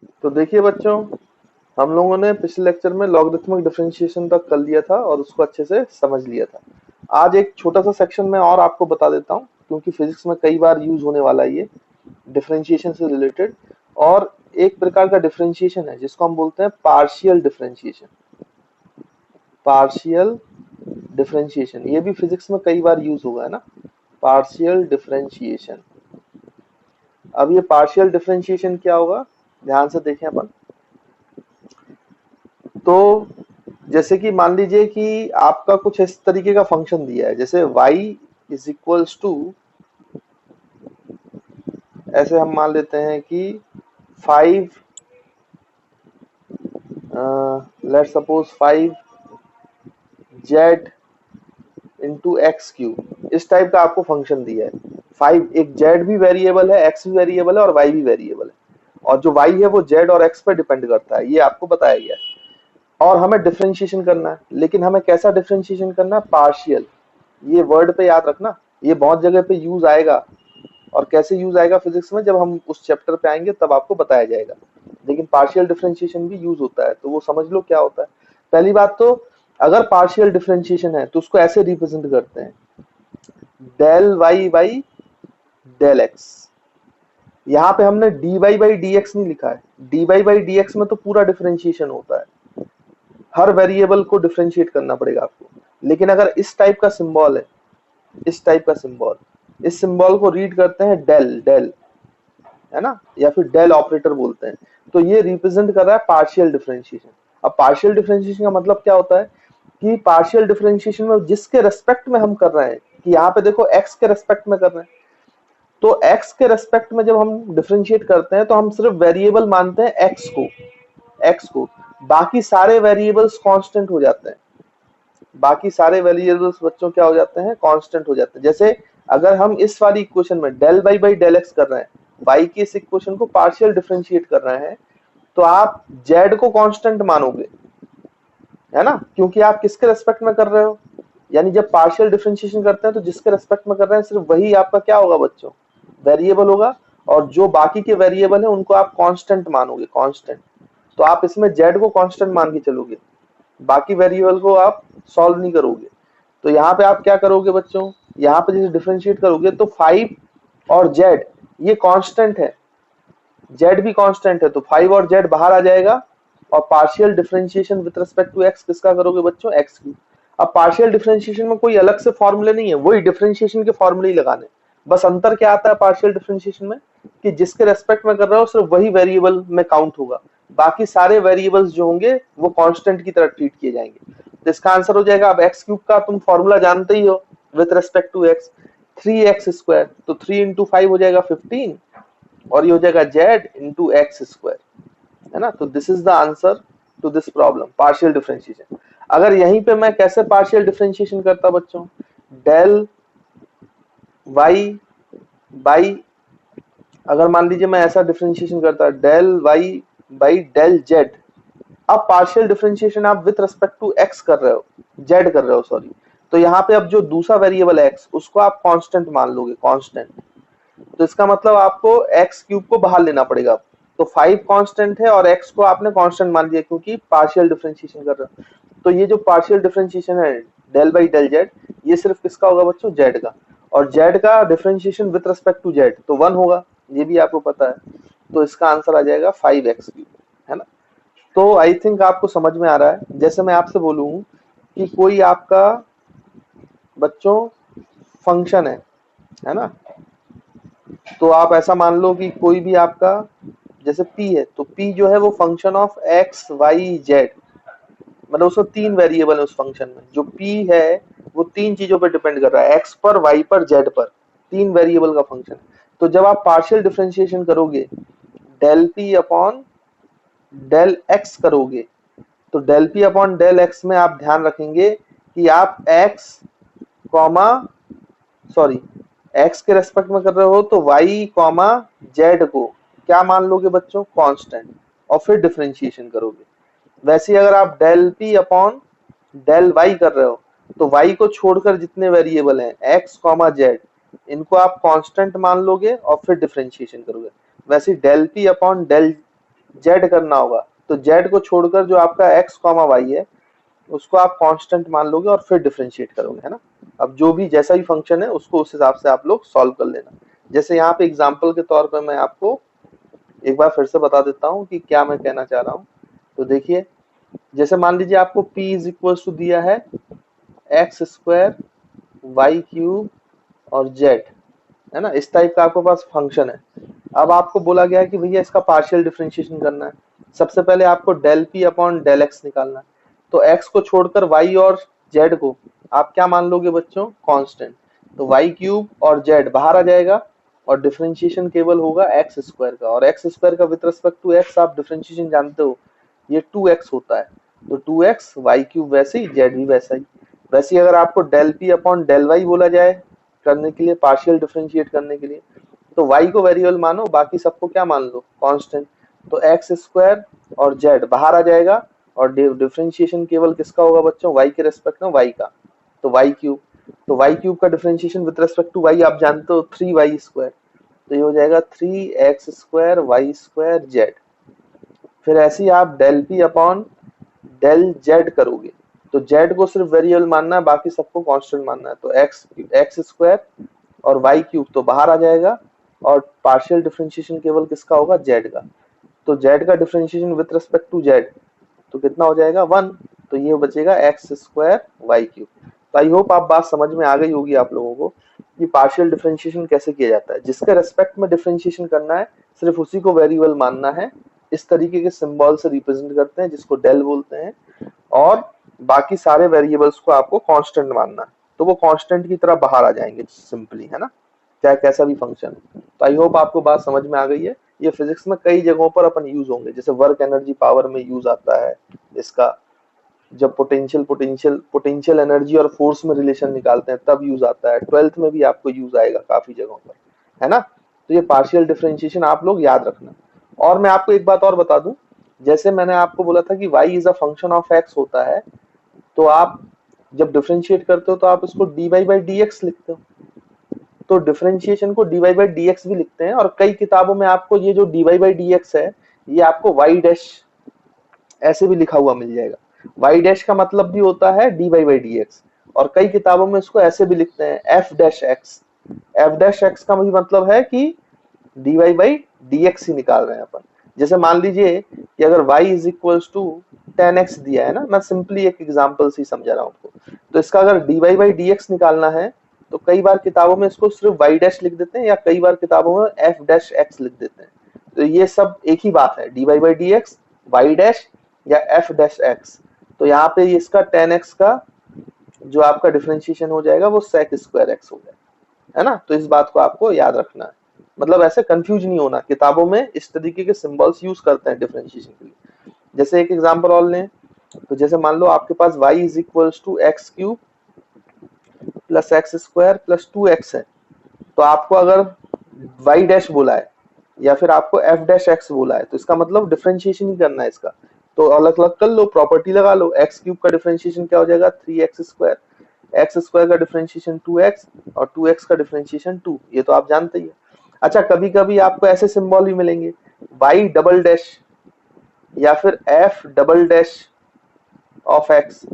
तो देखिए बच्चों, हम लोगों ने पिछले लेक्चर में लॉगरिथमिक डिफरेंशिएशन तक कर लिया था और उसको अच्छे से समझ लिया था। आज एक छोटा सा सेक्शन में और आपको बता देता हूँ, क्योंकि फिजिक्स में कई बार यूज होने वाला है ये डिफरेंशिएशन से रिलेटेड। और एक प्रकार का डिफरेंशिएशन है जिसको हम बोलते हैं पार्शियल डिफरेंशिएशन। पार्शियल डिफरेंशिएशन ये भी फिजिक्स में कई बार यूज हुआ है ना, पार्शियल डिफरेंशिएशन। अब ये पार्शियल डिफरेंशिएशन क्या होगा, ध्यान से देखें अपन। तो जैसे कि मान लीजिए कि आपका कुछ इस तरीके का फंक्शन दिया है, जैसे y इज इक्वल्स टू, ऐसे हम मान लेते हैं कि 5, let suppose 5z into x cube, इस टाइप का आपको फंक्शन दिया है। 5, एक z भी वेरिएबल है, x भी वेरिएबल है और y भी वेरिएबल है, और जो y है वो z और x पर डिपेंड करता है, ये आपको बताया गया है। और हमें डिफरेंशिएशन करना है, लेकिन हमें कैसा डिफरेंशिएशन करना है, पार्शियल। ये वर्ड पे याद रखना, ये बहुत जगह पे यूज आएगा। और कैसे यूज आएगा फिजिक्स में, जब हम उस चैप्टर पे आएंगे तब आपको बताया जाएगा। लेकिन पार्शियल डिफरेंशिएशन भी यूज होता है, तो वो समझ लो क्या होता है। पहली बात तो, अगर पार्शियल डिफरेंशिएशन है तो उसको ऐसे रिप्रेजेंट करते हैं, del y by del x. यहाँ पे हमने d y by d x नहीं लिखा है। D y by d x में तो पूरा डिफरेंशिएशन होता है, हर वेरिएबल को डिफरेंशिएट करना पड़ेगा आपको। लेकिन अगर इस टाइप का सिंबल है, इस टाइप का सिंबल, इस सिंबल को रीड करते हैं डेल डेल, है ना, या फिर डेल ऑपरेटर बोलते हैं। तो ये रिप्रेजेंट कर रहा है पार्शियल डिफरेंशिएशन। अब पार्शियल डिफरेंशिएशन का मतलब क्या होता है कि पार्शियल डिफरेंशिएशन में जिसके रेस्पेक्ट में हम कर रहे हैं, कि यहाँ पे देखो x के रेस्पेक्ट में कर रहे हैं, तो x के रेस्पेक्ट में जब हम डिफरेंशिएट करते हैं तो हम सिर्फ वेरिएबल मानते हैं x को, बाकी सारे वेरिएबल्स कांस्टेंट हो जाते हैं। बाकी सारे वेरिएबल्स बच्चों क्या हो जाते हैं, कांस्टेंट हो जाते हैं। जैसे अगर हम इस वाली इक्वेशन में del y by del x कर रहे हैं, y की इस इक्वेशन को पार्शियल डिफरेंशिएट कर रहे हैं, तो आप z को कांस्टेंट मानोगे, है ना, क्योंकि आप किसके रेस्पेक्ट में कर रहे हो। यानी जब पार्शियल डिफरेंशिएशन करते हैं तो जिसके रेस्पेक्ट में कर रहे हैं सिर्फ वही आपका क्या होगा बच्चों, वेरिएबल होगा। और जो बाकी के वेरिएबल है उनको आप कांस्टेंट मानोगे, कांस्टेंट। तो आप इसमें z को कांस्टेंट मान के चलोगे, बाकी वेरिएबल को आप सॉल्व नहीं करोगे। तो यहाँ पे आप क्या करोगे बच्चों, यहाँ पे जैसे डिफरेंशिएट करोगे तो 5 और z ये कांस्टेंट है, z भी कांस्टेंट है, तो 5 और z बाहर आ जाएगा। और partial differentiation with respect to x किसका करोगे बच्चों, x की। अब पार्शियल डिफरेंशिएशन में कोई अलग से फॉर्मूले नहीं है, वही डिफरेंशिएशन के फॉर्मूले ही लगाने। बस अंतर क्या आता है पार्शियल डिफरेंशिएशन में, कि जिसके रेस्पेक्ट में कर रहे हो सिर्फ वही वेरिएबल में काउंट होगा, बाकी सारे वेरिएबल्स जो होंगे वो कांस्टेंट की तरह ट्रीट किए जाएंगे। तो इसका आंसर हो जाएगा, अब एक्स क्यूब का तुम फॉर्मूला जानते ही हो with respect to x, 3x²। तो 3 इंटू 5 हो जाएगा 15, और ये हो जाएगा z इंटू एक्स स्क्वायर, है ना। तो this is the answer to this problem, partial differentiation. अगर यहीं पे मैं कैसे पार्शियल डिफरेंशिएशन करता बच्चों, डेल y बाई, अगर मान लीजिए मैं ऐसा डिफरेंशिएशन करता del y by del z। अब पार्शियल डिफरेंशिएशन आप विद रिस्पेक्ट टू x कर रहे हो, z कर रहे हो सॉरी। तो यहाँ पे अब जो दूसरा वेरिएबल है x, उसको आप कांस्टेंट मान लोगे, कांस्टेंट। तो इसका मतलब आपको x क्यूब को बाहर लेना पड़ेगा। तो 5 कांस्टेंट है और x को आपने कांस्टेंट मान लिया क्योंकि पार्शियल डिफरेंशिएशन कर रहे हो। तो ये जो पार्शियल डिफरेंशिएशन है डेल बाई डेल z, ये सिर्फ किसका होगा बच्चों, z का। और z का differentiation with respect to z तो 1 होगा, ये भी आपको पता है। तो इसका आंसर आ जाएगा 5x क्यूब, है ना। तो आई थिंक आपको समझ में आ रहा है। जैसे मैं आपसे बोलूं कि कोई आपका बच्चों फंक्शन है ना, तो आप ऐसा मान लो कि कोई भी आपका जैसे p है, तो p जो है वो function of x y z, मतलब उसमें 3 वेरिएबल है उस फंक्शन में। जो p है वो 3 चीजों पर डिपेंड कर रहा है, x पर, y पर, z पर, 3 वेरिएबल का फंक्शन। तो जब आप पार्शियल डिफरेंशिएशन करोगे, del p upon del x करोगे, तो del p upon del x में आप ध्यान रखेंगे कि आप x कॉमा सॉरी x के रेस्पेक्ट में कर रहे हो तो y कॉमा z को क्या मान लोगे बच्चों, कांस्टेंट, और फिर डिफरेंशिएशन करोगे। वैसे ही अगर आप del p upon del y कर रहे हो तो y को छोड़कर जितने वेरिएबल हैं x कॉमा z, इनको आप कांस्टेंट मान लोगे और फिर डिफरेंशिएशन करोगे। वैसे del p upon del z करना होगा, तो जेड को छोड़कर जो आपका एक्स कॉमा वाई है उसको आप कांस्टेंट मान लोगे और फिर डिफरेंशिएट करोगे, है ना। अब जो भी जैसा भी फंक्शन है उसको उस हिसाब से आप लोग सॉल्व कर लेना। जैसे यहाँ पे एग्जांपल के तौर पर मैं आपको एक बार फिर से बता देता हूँ कि क्या मैं कहना चाह रहा हूँ। तो देखिए, जैसे मान लीजिए आपको p इज इक्वल टू दिया है एक्स स्क्वायर वाई क्यूब और जेड, है ना, इस टाइप का आपके पास फंक्शन है। अब आपको बोला गया है कि भैया इसका पार्शियल डिफरेंशिएशन करना है। सबसे पहले आपको del p upon del x निकालना है। तो एक्स को छोड़कर वाई और जेड को आप क्या मान लोगे बच्चों, कांस्टेंट। तो वाई क्यूब और जेड बाहर आ जाएगा और डिफरेंशिएशन केवल होगा एक्स स्क्वायर का, और एक्स स्क्वायर का विद रिस्पेक्ट टू एक्स आप डिफरेंशिएशन जानते हो, ये 2x होता है। तो 2x वाई क्यूब वैसे ही, जेड भी वैसा ही। वैसे ही अगर आपको del p upon del y बोला जाए करने के लिए, पार्शियल डिफरेंशिएट करने के लिए, तो y को वेरिएबल मानो, बाकी सबको क्या मान लो, कांस्टेंट। तो एक्स स्क्वायर और जेड बाहर आ जाएगा और डिफरेंशिएशन केवल किसका होगा बच्चों, y के रेस्पेक्ट में y का। तो y क्यूब, तो y क्यूब का differentiation with respect to y आप जानते हो 3y स्क्वायर, तो ये हो जाएगा 3x square Y square Z. फिर ऐसे ही आप del p upon del z करोगे, तो जेड को सिर्फ वेरिएबल मानना है, बाकी सबको कांस्टेंट मानना है। तो एक्स स्क्वायर और वाई क्यूब तो बाहर आ जाएगा और पार्शियल डिफरेंशिएशन केवल किसका होगा, जेड का। तो जेड का differentiation with respect to z तो कितना हो जाएगा, 1। तो ये बचेगा एक्स स्क्वायर वाई क्यूब। तो आई होप आप बात समझ में आ गई होगी आप लोगों को कि पार्शियल डिफरेंशिएशन कैसे किया जाता है। जिसके रेस्पेक्ट में डिफरेंशिएशन करना है सिर्फ उसी को वेरिएबल मानना है। इस तरीके के सिंबल से रिप्रेजेंट करते हैं जिसको डेल बोलते हैं, और बाकी सारे वेरिएबल्स को आपको कांस्टेंट मानना है, तो वो कांस्टेंट की तरह बाहर आ जाएंगे सिंपली, है ना, चाहे कैसा भी फंक्शन है। तो आई होप आपको बात समझ में आ गई है। ये फिजिक्स में कई जगहों पर अपन यूज होंगे, जैसे वर्क एनर्जी पावर में यूज आता है इसका, जब पोटेंशियल एनर्जी और फोर्स में रिलेशन निकालते हैं तब यूज आता है। 12th में भी आपको यूज आएगा काफी जगहों पर, है ना। तो ये पार्शियल डिफरेंशिएशन आप लोग याद रखना। और मैं आपको एक बात और बता दूं, जैसे मैंने आपको बोला था कि y is a function of x होता है, तो आप जब डिफरेंशिएट करते हो तो आप इसको dy बाई dx लिखते हो, तो डिफरेंशिएशन को dy बाई dx भी लिखते हैं, और कई किताबों में आपको ये जो dy बाई dx है ये आपको y डैश ऐसे भी लिखा हुआ मिल जाएगा। y डैश का मतलब भी होता है dy बाई dx, और कई किताबों में इसको ऐसे भी लिखते हैं f dash x। f dash x का भी मतलब है कि dy बाई dx ही निकाल रहे हैं अपन। जैसे मान लीजिए कि अगर y is equals to 10x दिया है ना, मैं सिंपली एक एग्जांपल से समझा रहा हूँ आपको, तो इसका अगर dy बाई dx निकालना है तो कई बार किताबों में इसको सिर्फ y डैश लिख देते हैं, या कई बार किताबों में f डैश x लिख देते हैं। तो ये सब एक ही बात है, dy by dx, y dash या f डैश x। तो यहाँ पे इसका 10x का जो आपका डिफरेंशिएशन हो जाएगा वो sec स्क्वायर x हो जाएगा, है ना। तो इस बात को आपको याद रखना है, मतलब ऐसे कंफ्यूज नहीं होना, किताबों में इस तरीके के सिंबल्स यूज करते हैं डिफरेंशिएशन के लिए। जैसे एक एग्जांपल और लें, तो जैसे मान लो आपके पास y is equals to x cube plus x square plus 2x है, तो आपको अगर y डैश बोला है या फिर आपको f डैश x बोला है तो इसका मतलब डिफरेंशिएशन ही करना है इसका। तो अलग अलग कर लो, प्रॉपर्टी लगा लो, एक्स क्यूब का डिफरेंशिएशन क्या हो जाएगा, 3x स्क्वायर, एक्स स्क्वायर का डिफरेंशिएशन 2x और 2x का डिफरेंशिएशन 2, ये तो आप जानते ही है। अच्छा, कभी कभी आपको ऐसे सिंबल भी मिलेंगे y डबल डैश या फिर f double dash of x।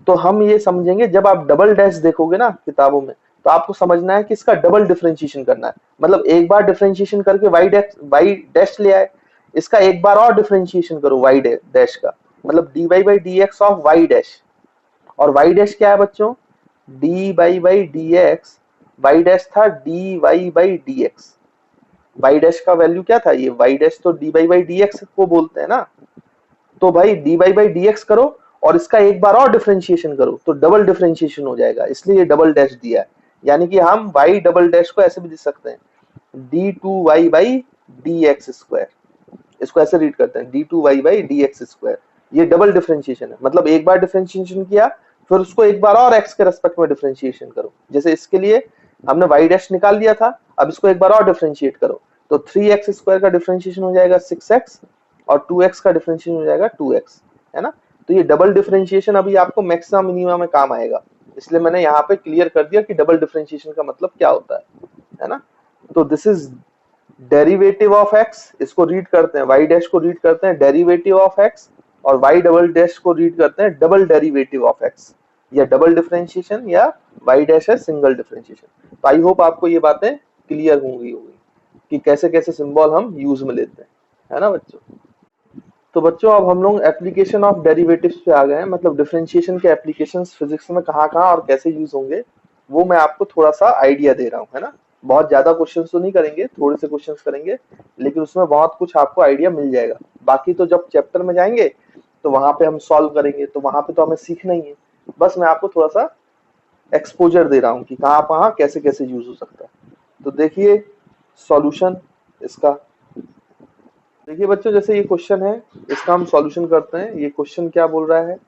तो हम ये समझेंगे जब आप डबल डैश देखोगे ना किताबों में, तो आपको समझना है कि इसका डबल डिफरेंशिएशन करना है, मतलब एक बार डिफरेंशिएशन करके y डैश ले आए, इसका एक बार और डिफरेंशिएशन करो y डैश का, मतलब dy by dx of y dash. और y डैश क्या है बच्चों, dy by dx, y dash था dy by dx। y dash का वैल्यू क्या था, ये y डैश तो dy बाई dx को बोलते हैं ना, तो भाई dy बाई dx करो और इसका एक बार और डिफरेंशिएशन करो तो डबल डिफरेंशिएशन हो जाएगा, इसलिए ये डबल डैश दिया है। यानी कि हम y डबल डैश को ऐसे भी लिख सकते हैं d2y बाई dx स्क्वायर, इसको ऐसे रीड करते हैं d2y बाई dx स्क्वायर। ये डबल डिफरेंशिएशन है, मतलब एक बार डिफरेंशिएशन किया फिर उसको एक बार और x के रेस्पेक्ट में डिफरेंशिएशन करो। जैसे इसके लिए हमने y डैश निकाल लिया था, अब इसको एक बार और डिफरेंशिएट करो, तो 3x स्क्वायर का डिफरेंशिएशन हो जाएगा 6x और 2x का डिफरेंशिएशन हो जाएगा 2x, है ना। तो ये डबल डिफरेंशिएशन अभी आपको मैक्सिमम मिनिमम में काम आएगा, इसलिए मैंने यहाँ पे क्लियर कर दिया कि डबल डिफरेंशिएशन का मतलब क्या होता है ना। तो this is derivative of x, इसको रीड करते हैं वाई डैश को रीड करते हैं डेरिवेटिव ऑफ एक्स, और वाई डबल डैश को रीड करते हैं डबल डेरिवेटिव ऑफ एक्स, या डबल डिफरेंशिएशन, या वाई डैश है सिंगल डिफरेंशिएशन। तो आई होप आपको ये बातें क्लियर होंगी कि कैसे कैसे सिंबल हम यूज में लेते हैं, है ना बच्चों। तो बच्चों अब हम लोग एप्लीकेशन ऑफ डेरिवेटिव्स पे आ गए हैं, मतलब डिफरेंशिएशन के एप्लीकेशंस फिजिक्स में कहाँ कहाँ और कैसे यूज होंगे, वो मैं आपको थोड़ा सा आइडिया दे रहा हूँ, है ना। बहुत ज्यादा क्वेश्चंस तो नहीं करेंगे, थोड़े से क्वेश्चंस करेंगे, लेकिन उसमें बहुत कुछ आपको आइडिया मिल जाएगा। बाकी तो जब चैप्टर में जाएंगे तो वहां पे हम सॉल्व करेंगे, तो वहां पे तो हमें सीखना ही है। बस मैं आपको थोड़ा सा एक्सपोजर दे रहा हूँ कि कहाँ कहाँ कैसे कैसे यूज हो सकता है। तो देखिए सॉल्यूशन इसका, देखिए बच्चों जैसे ये क्वेश्चन है, इसका हम सॉल्यूशन करते हैं। ये क्वेश्चन क्या बोल रहा है,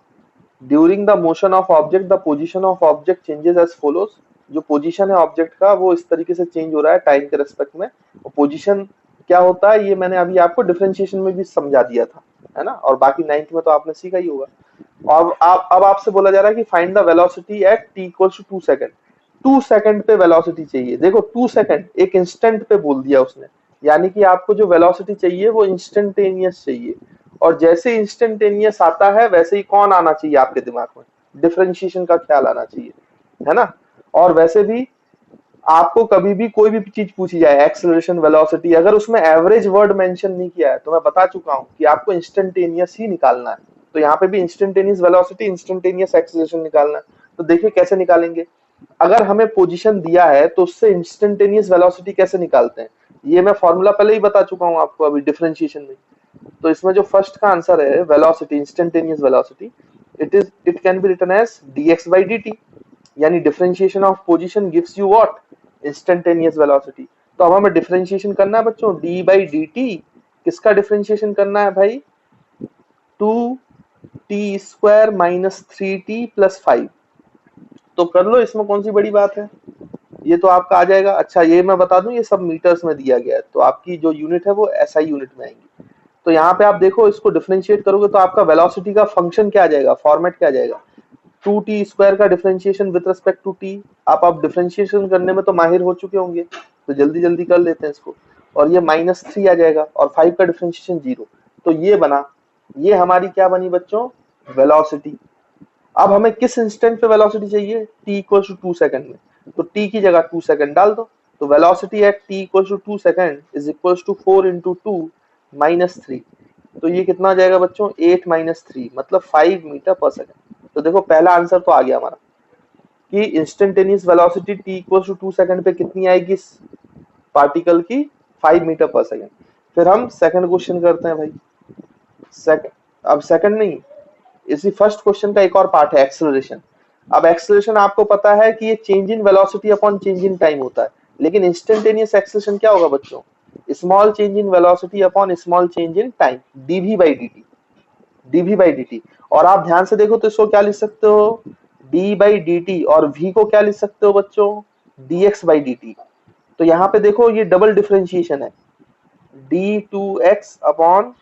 during the motion of object the position of object changes as follows. जो पोजीशन है ऑब्जेक्ट का वो इस तरीके से चेंज हो रहा है टाइम के रेस्पेक्ट में। और पोजीशन क्या होता है ये मैंने अभी आपको डिफरेंशिएशन में भी समझा दिया था, है ना, और बाकी 9th में तो आपने सीखा ही होगा। और अब आपसे बोला जा रहा है कि find the velocity at t equals to 2 second. 2 second पे वेलोसिटी चाहिए। देखो 2 सेकंड एक इंस्टेंट पे बोल दिया उसने, यानी कि आपको जो वेलोसिटी चाहिए वो इंस्टेंटेनियस चाहिए। और जैसे इंस्टेंटेनियस आता है वैसे ही कौन आना चाहिए आपके दिमाग में, डिफरेंशिएशन का ख्याल आना चाहिए, है ना। और वैसे भी आपको कभी भी कोई भी चीज पूछी जाए एक्सेलरेशन वेलोसिटी, अगर उसमें एवरेज वर्ड मेंशन नहीं किया है तो मैं बता चुका हूं कि आपको इंस्टेंटेनियस ही निकालना है। तो यहाँ पे भी इंस्टेंटेनियस वेलोसिटी इंस्टेंटेनियस एक्सेलरेशन निकालना है। तो देखिए कैसे निकालेंगे, अगर हमें पोजीशन दिया है तो उससे इंस्टेंटेनियस वेलोसिटी कैसे निकालते हैं, ये मैं फॉर्मूला पहले ही बता चुका हूं आपको अभी डिफरेंशिएशन में। तो इसमें जो फर्स्ट का आंसर है velocity, instantaneous velocity, it can be written as dx by dt, यानी differentiation of position gives you what, instantaneous velocity. तो अब हमें डिफरेंशिएशन करना है बच्चों d by dt। किसका डिफरेंशिएशन करना है भाई, 2t square minus 3t plus 5। तो कर लो, इसमें कौन सी बड़ी बात है, ये तो आपका आ जाएगा। अच्छा ये मैं बता दूं ये सब मीटर्स में दिया गया है, तो आपकी जो यूनिट है वो एसआई यूनिट में आएंगी। तो यहाँ पे आप देखो इसको डिफरेंशिएट करोगे तो आपका वेलोसिटी का फंक्शन क्या आ जाएगा, फॉर्मेट क्या आ जाएगा, 2t स्क्वायर का differentiation with respect to t। आप डिफरेंशिएशन करने में तो माहिर हो चुके होंगे, तो जल्दी जल्दी कर लेते हैं इसको। और ये -3 आ जाएगा, और 5 का डिफरेंशिएशन 0। तो ये बना, ये हमारी क्या बनी बच्चों, वेलोसिटी। अब हमें किस इंस्टेंट पे वेलोसिटी चाहिए, t इक्वल टू 2 सेकंड में, तो t की जगह 2 सेकंड डाल दो। तो velocity at t equal to 2 second is equal to 4 into 2 minus 3। तो ये कितना आ जाएगा बच्चों, 8 माइनस 3 मतलब 5 मीटर पर सेकंड। तो देखो पहला आंसर तो आ गया हमारा कि instantaneous velocity t equal to 2 second पे कितनी आएगी इस पार्टिकल की, 5 मीटर पर सेकंड। फिर हम सेकंड क्वेश्चन करते हैं भाई। सेकंड, अब सेकंड नहीं, इसी फर्स्ट क्वेश्चन का एक और पार्ट है एक्सेलरेशन। अब एक्सेलरेशन आपको पता है कि ये change in velocity upon change in time होता है, लेकिन इंस्टेंटेनियस एक्सेलरेशन क्या होगा बच्चों, small change in velocity upon small change in time, dv by dt, dv by dt। और आप ध्यान से देखो तो इसको क्या लिख सकते हो, d by dt, और v को क्या लिख सकते हो बच्चों, dx by dt। तो यहाँ पे देखो ये डबल डिफरेंशिएशन है, d2x अपॉन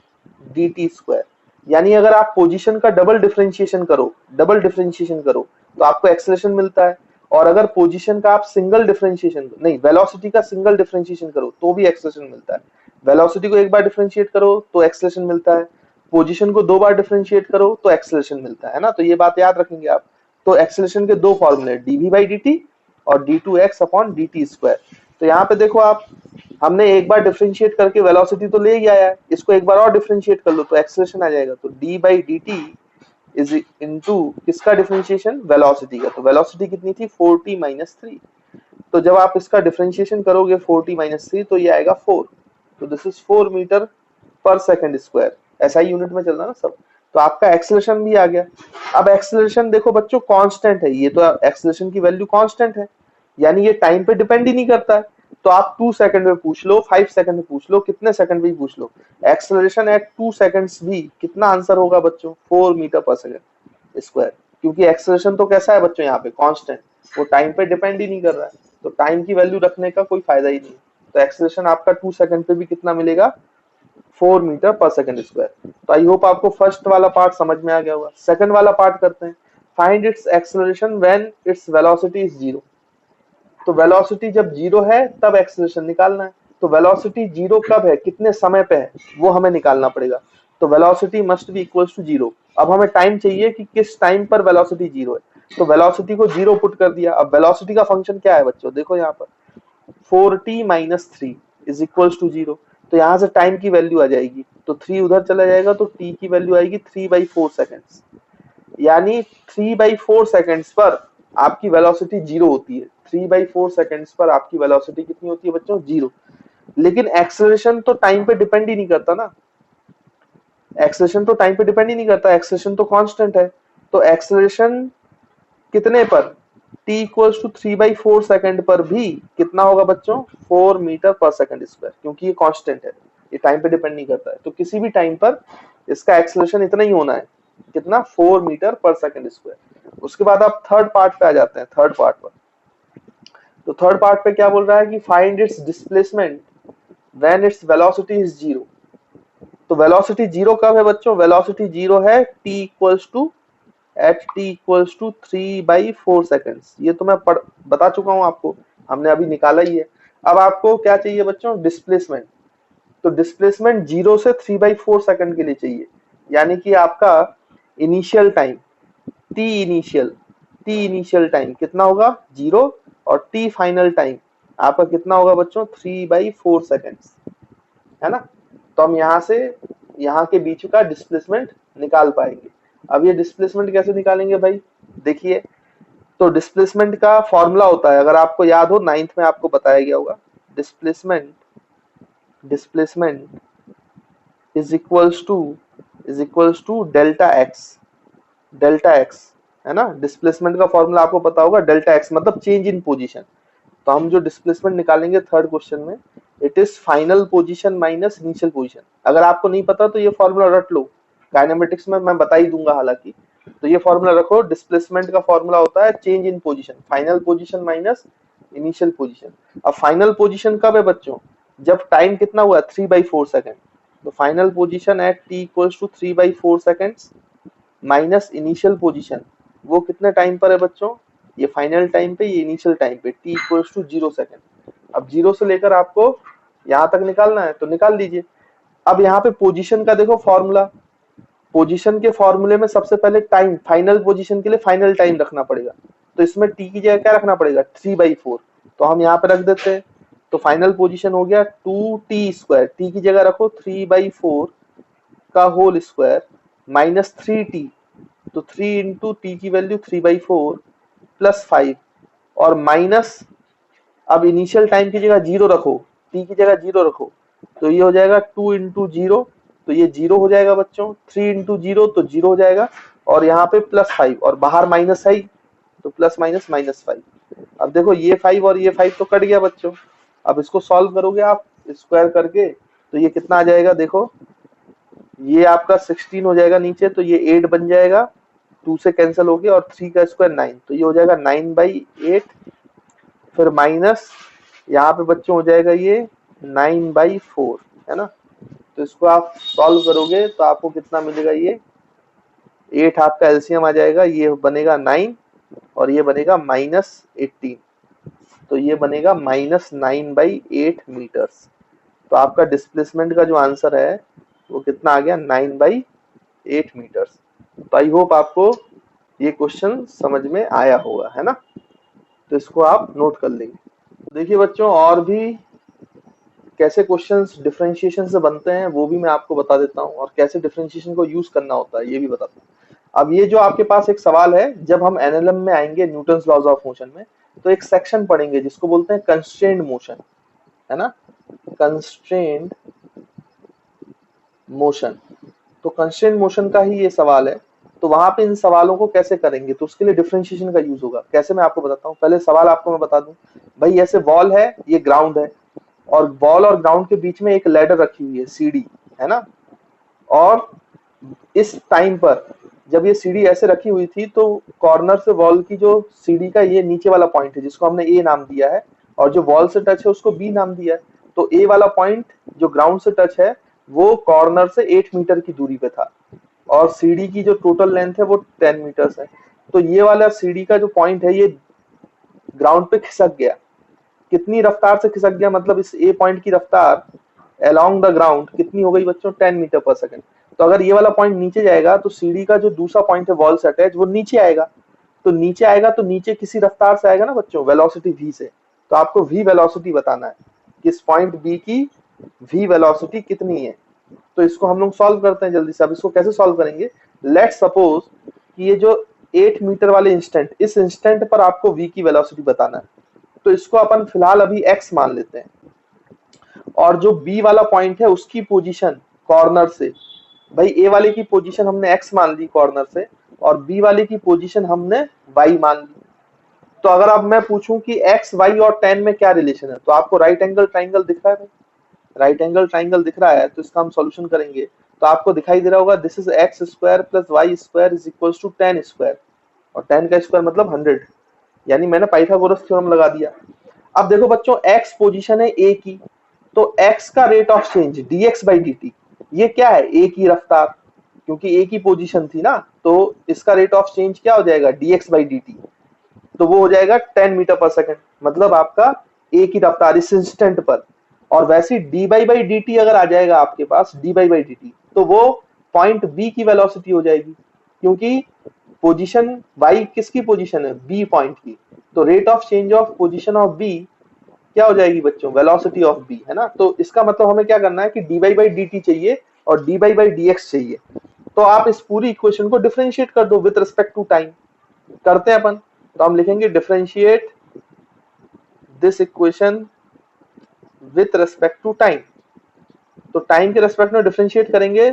dt स्क्वायर। यानी अगर आप पोजीशन का डबल डिफरेंशिएशन करो, डबल डिफरेंशिएशन करो तो आपको एक्सेलरेशन मिलता है। और अगर पोजीशन का आप सिंगल डिफरेंशिएशन नहीं, वेलोसिटी का सिंगल डिफरेंशिएशन करो तो भी एक्सेलरेशन मिलता है। वेलोसिटी को एक बार डिफरेंशिएट करो तो एक्सेलरेशन मिलता है, पोजीशन को 2 बार डिफरेंशिएट करो तो एक्सेलरेशन मिलता है ना। तो ये बात याद रखेंगे आप। तो एक्सेलरेशन के दो फॉर्मूले, dv by dt और d2x अपॉन dt स्क्वायर। तो यहाँ पे देखो आप, हमने एक बार डिफरेंशिएट करके वेलोसिटी तो ले ही आया है, इसको एक बार और डिफरेंशिएट कर लो तो एक्सेलरेशन आ जाएगा। तो d by dt is into किसका डिफरेंशिएशन, वेलोसिटी का। तो वेलोसिटी कितनी थी, 4t माइनस 3। तो जब आप इसका डिफरेंशिएशन करोगे 4t माइनस 3 तो ये आएगा 4। तो दिस इज 4 मीटर पर सेकंड स्क्वायर, ऐसा ही यूनिट में चल रहा ना सब। तो आपका एक्सेलरेशन भी आ गया। अब एक्सेलरेशन देखो बच्चों कांस्टेंट है, ये तो एक्सेलरेशन की वैल्यू कांस्टेंट है, यानी ये टाइम पे डिपेंड ही नहीं करता है। तो आप 2 सेकंड में पूछ लो, 5 सेकंड में पूछ लो, कितने सेकंड में पूछ लो, एक्सेलरेशन एट 2 सेकंड्स भी कितना आंसर होगा बच्चों, 4 मीटर पर सेकंड स्क्वायर। क्योंकि एक्सेलरेशन तो कैसा है बच्चों यहाँ पे, कांस्टेंट, वो टाइम पे डिपेंड ही नहीं कर रहा है, तो टाइम की वैल्यू रखने का कोई फायदा ही नहीं। तो एक्सेलरेशन आपका 2 सेकंड पे भी कितना मिलेगा, 4 मीटर पर सेकंड स्क्वायर। तो आई होप आपको फर्स्ट वाला पार्ट समझ में आ गया होगा। सेकंड वाला पार्ट करते हैं, find its acceleration when its velocity is 0। तो वेलोसिटी जब 0 है तब एक्सेलरेशन निकालना है। तो वेलोसिटी जीरो कब है, कितने समय पे है, वो हमें निकालना पड़ेगा। तो velocity must be equals to zero. अब हमें टाइम चाहिए कि किस टाइम पर वेलोसिटी जीरो है, तो वेलोसिटी को जीरो पुट कर दिया। अब वेलोसिटी का फंक्शन क्या है बच्चों, देखो यहाँ पर 4t minus three is equals to zero. तो यहाँ से टाइम की वैल्यू आ जाएगी, तो 3 उधर चला जाएगा, तो t की वैल्यू आएगी 3/4 सेकेंड्स। यानी 3/4 सेकेंड्स पर आपकी वेलोसिटी जीरो होती है। 3/4 सेकेंड्स पर आपकी वेलोसिटी कितनी होती है बच्चों, जीरो। लेकिन एक्सेलरेशन तो टाइम पे डिपेंड ही नहीं करता ना, एक्सेलरेशन तो टाइम पे डिपेंड ही नहीं करता, एक्सेलरेशन तो कांस्टेंट है। तो एक्सेलरेशन कितने पर, t इक्वल्स टू 3/4 सेकंड पर भी कितना होगा बच्चों, 4 मीटर पर सेकंड स्क्वायर, क्योंकि ये कांस्टेंट है, ये टाइम पे डिपेंड नहीं करता है। तो किसी भी टाइम पर इसका एक्सेलरेशन इतना ही होना है, कितना, 4 मीटर पर सेकंड स्क्वायर। उसके बाद आप थर्ड पार्ट पे आ जाते हैं, थर्ड पार्ट पर। तो थर्ड पार्ट पे क्या बोल रहा है कि find its displacement when its velocity is zero. तो वेलोसिटी जीरो कब है बच्चों, वेलोसिटी जीरो है t equals to at t equals to 3/4 seconds. ये तो मैं बता चुका हूं आपको, हमने अभी निकाला ही है। अब आपको क्या चाहिए बच्चों, डिस्प्लेसमेंट। तो डिस्प्लेसमेंट जीरो से 3/4 सेकंड के लिए चाहिए, यानी कि आपका initial time T initial time कितना होगा, जीरो, और टी फाइनल टाइम आपका कितना होगा बच्चों, 3/4 सेकेंड्स, है ना। तो हम यहाँ से यहाँ के बीच का डिस्प्लेसमेंट निकाल पाएंगे। अब ये डिस्प्लेसमेंट कैसे निकालेंगे भाई, देखिए। तो डिस्प्लेसमेंट का फॉर्मूला होता है, अगर आपको याद हो, नाइन्थ में आपको बताया गया होगा। Displacement displacement is equals to delta x, है ना। डिस्प्लेसमेंट का फॉर्मूला आपको पता होगा, डेल्टा एक्स मतलब चेंज इन पोजीशन। तो हम जो डिस्प्लेसमेंट निकालेंगे थर्ड क्वेश्चन में, it is final position minus initial position. अगर आपको नहीं पता तो ये फॉर्मूला रट लो, काइनेमेटिक्स में मैं बता ही दूंगा हालांकि। तो ये फॉर्मूला रखो, डिस्प्लेसमेंट का फॉर्मूला होता है change in position, final position minus initial position. अब फाइनल पोजीशन कब है बच्चों, जब टाइम कितना हुआ, 3/4 सेकेंड। तो final position at t equals to 3/4 seconds minus initial position, वो कितने टाइम पर है बच्चों, ये फाइनल टाइम पे, ये इनिशियल टाइम पे, t इक्वल्स टू 0 सेकेंड। अब जीरो से लेकर आपको यहाँ तक निकालना है, तो निकाल लीजिए। अब यहाँ पे पोजीशन का देखो फॉर्मूला, पोजीशन के फॉर्मूले में सबसे पहले टाइम, फाइनल पोजीशन के लिए फाइनल टाइम रखना पड़ेगा। तो इसमें t की जगह क्या रखना पड़ेगा, 3/4। तो हम यहाँ पे रख देते हैं। तो फाइनल पोजीशन हो गया 2t², t की जगह रखो 3/4 का होल स्क्वायर माइनस 3t। तो 3 इंटू टी की वैल्यू 3/4 प्लस 5 और माइनस, अब इनिशियल टाइम की जगह जीरो रखो, टी की जगह जीरो रखो, तो ये हो जाएगा 2 इंटू जीरो, तो ये जीरो हो जाएगा बच्चों। 3 इंटू जीरो तो जीरो हो जाएगा, और यहाँ पे प्लस 5 और बाहर माइनस है, तो प्लस माइनस माइनस 5। अब देखो ये 5 और ये 5 तो कट गया बच्चों। अब इसको सॉल्व करोगे आप स्क्वायर करके, तो ये कितना आ जाएगा, देखो ये आपका 16 हो जाएगा नीचे, तो ये 8 बन जाएगा, 2 से कैंसिल हो गया, और 3 का स्क्वायर 9, तो ये हो जाएगा 9/8। फिर माइनस यहाँ पे बच्चों हो जाएगा ये 9/4, है ना। तो इसको आप सॉल्व करोगे तो आपको कितना मिलेगा, ये 8 आपका एलसीएम आ जाएगा, ये बनेगा 9 और ये बनेगा -18। तो ये बनेगा -9/8 मीटर्स। तो आपका डिस्प्लेसमेंट का जो आंसर है वो कितना आ गया, 9/8 मीटर्स। तो आई होप आपको ये क्वेश्चन समझ में आया होगा, है ना। तो इसको आप नोट कर लेंगे। देखिए बच्चों, और भी कैसे क्वेश्चंस डिफरेंशिएशन से बनते हैं वो भी मैं आपको बता देता हूँ, और कैसे डिफरेंशिएशन को यूज करना होता है ये भी बताता हूँ। अब ये जो आपके पास एक सवाल है, जब हम एनएलएम में आएंगे, न्यूटन्स लॉज ऑफ मोशन में, तो एक सेक्शन पढ़ेंगे जिसको बोलते हैं कंस्ट्रेन्ड मोशन, है ना, कंस्ट्रेन्ड मोशन। तो कंस्ट्रेन्ड मोशन का ही ये सवाल है। तो वहां पे इन सवालों को कैसे करेंगे, तो उसके लिए डिफरेंशिएशन का यूज होगा। कैसे, मैं आपको बताता हूँ। पहले सवाल आपको मैं बता दूं, भाई ऐसे वॉल है, ये ग्राउंड है, और वॉल और ग्राउंड के बीच में एक लैडर रखी हुई है, सीढ़ी, है ना। और इस टाइम पर जब ये सीढ़ी ऐसे रखी हुई थी, तो कॉर्नर से वॉल की जो सीढ़ी का ये नीचे वाला पॉइंट है, जिसको हमने ए नाम दिया है, और जो वॉल से टच है उसको बी नाम दिया है। तो ए वाला पॉइंट जो ग्राउंड से टच है वो कॉर्नर से 8 मीटर की दूरी पे था, और सीढ़ी की जो टोटल लेंथ है वो 10 मीटर्स है। तो ये वाला सीढ़ी का जो पॉइंट है ये ग्राउंड पे खिसक गया, कितनी रफ्तार से खिसक गया, मतलब इस ए पॉइंट की रफ्तार अलोंग द ग्राउंड कितनी हो गई बच्चों, 10 मीटर पर सेकंड। तो अगर ये वाला पॉइंट नीचे जाएगा तो सीढ़ी का जो दूसरा पॉइंट है वॉल से अटैच, वो नीचे आएगा। तो नीचे आएगा तो नीचे किसी रफ्तार से आएगा ना बच्चों, वेलोसिटी v से। तो आपको v वेलोसिटी बताना है कि इस पॉइंट b की v वेलोसिटी कितनी है। तो इसको हम लोग सॉल्व करते हैं जल्दी से। अब इसको कैसे सॉल्व करेंगे, लेट्स सपोज कि ये जो 8 मीटर वाले इंस्टेंट, इस इंस्टेंट पर आपको v की वेलोसिटी बताना है। तो इसको अपन फिलहाल अभी x मान लेते हैं, और जो b वाला पॉइंट है उसकी पोजीशन कॉर्नर से, भाई ए वाले की पोजीशन हमने x मान ली कॉर्नर से, और b वाले की पोजीशन हमने y मान ली। तो अगर अब मैं पूछूं कि x, y और tan में क्या रिलेशन है, तो आपको राइट एंगल ट्राइंगल दिख रहा है, राइट एंगल ट्राइंगल दिख रहा है, तो इसका हम सॉल्यूशन करेंगे। तो आपको दिखाई दे रहा होगा, this is x square plus y square is equal to tan square, और tan का स्क्वायर मतलब 100, यानी मैंने पाइथागोरस थ्योरम लगा दिया। अब देखो बच्चों, x पोजीशन है a की, तो x का rate of change dx by dt, ये क्या है, a की रफ्तार, क्योंकि a की पोजीशन थी ना, तो इसका रेट ऑफ चेंज क्या हो जाएगा, dx बाई dt। तो वो हो जाएगा 10 मीटर पर सेकंड, मतलब आपका a की रफ्तार इस इंस्टेंट पर। और वैसे dy बाई dt अगर आ जाएगा आपके पास, dy बाई dt, तो वो पॉइंट b की वेलोसिटी हो जाएगी, क्योंकि पोजीशन y किसकी पोजीशन है, b पॉइंट की। तो rate of change of position of b क्या हो जाएगी बच्चों, वेलोसिटी ऑफ b, है ना। तो इसका मतलब हमें क्या करना है कि dy बाई dt चाहिए और dy बाई dx चाहिए। तो आप इस पूरी इक्वेशन को डिफरेंशिएट कर दो विद रिस्पेक्ट टू टाइम। करते हैं अपन। तो हम लिखेंगे differentiate this equation with respect to time. तो टाइम के रेस्पेक्ट में डिफरेंशिएट करेंगे,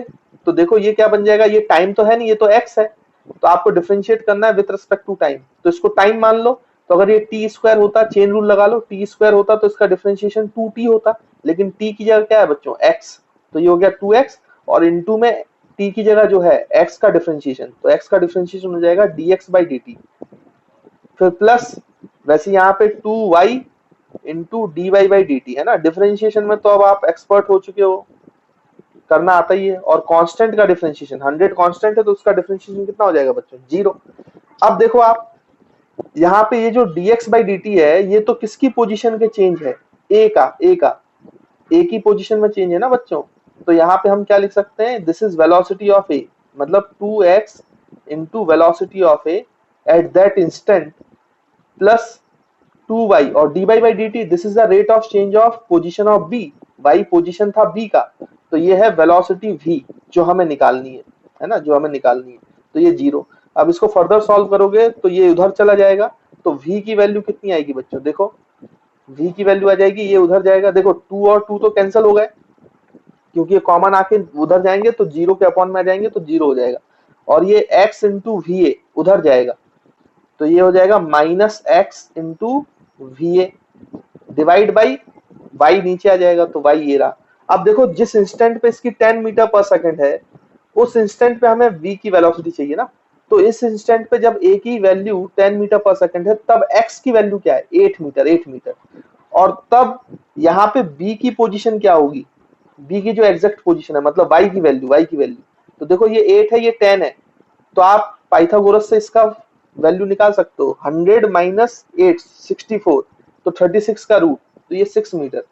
तो देखो ये क्या बन जाएगा, ये टाइम तो है नहीं, ये तो x है। तो आपको डिफरेंशिएट करना है विथ रिस्पेक्ट टू टाइम, तो इसको टाइम मान लो। तो अगर ये टी स्क्वायर होता, चेन रूल लगा लो, टी स्क्वायर होता तो इसका डिफरेंशिएशन 2t होता, लेकिन t की जगह क्या है बच्चों, x, तो ये हो गया 2x, और इनटू में t की जगह जो है x का डिफरेंशिएशन, तो x का डिफरेंशिएशन हो जाएगा dx बाई dt, फिर प्लस वैसे यहाँ पे 2y into d y by d t, है ना। डिफरेंशिएशन में तो अब आप एक्सपर्ट हो चुके हो, करना आता ही है। और कांस्टेंट का डिफरेंशिएशन, 100 कांस्टेंट है तो उसका डिफरेंशिएशन कितना हो जाएगा बच्चों, 0। अब देखो आप यहाँ पे ये जो dx बाई dt है, ये तो किसकी पोजीशन के चेंज है, a की पोजीशन में चेंज है ना बच्चों। तो यहाँ पे हम क्या लिख सकते हैं, this is velocity of a, मतलब 2x into velocity of a at that instant plus 2y, और dy by dt this is the rate of change of position of b, y position था b का, तो ये है velocity v जो हमें निकालनी है ना, जो हमें निकालनी है। तो ये 0। अब इसको फर्दर सॉल्व करोगे तो ये उधर चला जाएगा, तो v की वैल्यू कितनी आएगी बच्चों, देखो v की वैल्यू आ जाएगी, ये उधर जाएगा, देखो 2 और 2 तो कैंसिल हो गए, क्योंकि ये कॉमन आके उधर जाएंगे तो 0 के अपॉन में आ जाएंगे, तो 0 हो जाएगा। और ये x इंटू va उधर जाएगा, तो ये हो जाएगा minus x into v a divide by y, नीचे आ जाएगा तो वाई ये रहा। अब देखो जिस इंस्टेंट पे इसकी 10 मीटर पर सेकंड है, उस इंस्टेंट पे हमें v की वेलोसिटी चाहिए ना। तो इस इंस्टेंट पे जब a की वैल्यू 10 मीटर पर सेकंड है, तब x की वैल्यू क्या है, 8 मीटर, 8 मीटर। और तब यहाँ पे b की पोजीशन क्या होगी, b की जो एग्जैक्ट पोजीशन है, मतलब y की वैल्यू, y की वैल्यू, तो देखो ये 8 है, ये 10 है, तो आप पाइथागोरस से इसका वैल्यू निकाल सकते हो, 100 माइनस 8 64, तो 36 का रूट, तो ये 6 मीटर।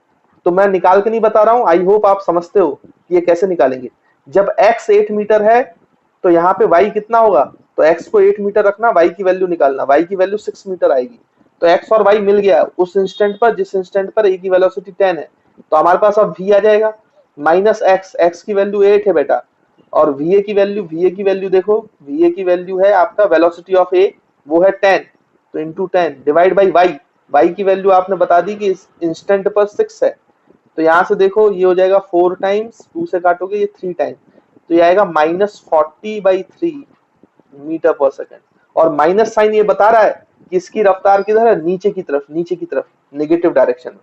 तो मैं निकाल के नहीं बता रहा हूं, आई होप आप समझते हो कि ये कैसे निकालेंगे। जब x 8 मीटर है तो यहाँ पे y कितना होगा, तो x को 8 मीटर रखना, y की वैल्यू निकालना, y की वैल्यू 6 मीटर आएगी। तो x और y मिल गया उस इंस्टेंट पर जिस इंस्टेंट पर a की वेलोसिटी 10 है। तो हमारे पास अब v आ जाएगा माइनस x, x की वैल्यू 8 है बेटा, और va की वैल्यू देखो, va की वैल्यू है आपका वेलोसिटी ऑफ a, वो है 10, तो into 10 divide by y, y की वैल्यू आपने बता दी कि इस इंस्टेंट पर 6 है। तो यहाँ से देखो ये हो जाएगा 4 टाइम्स, 2 से काटोगे ये 3 टाइम्स, तो ये आएगा माइनस 40/3 मीटर पर सेकंड। और माइनस साइन ये बता रहा है कि इसकी रफ्तार किधर है, नीचे की तरफ, नीचे की तरफ, नेगेटिव डायरेक्शन में,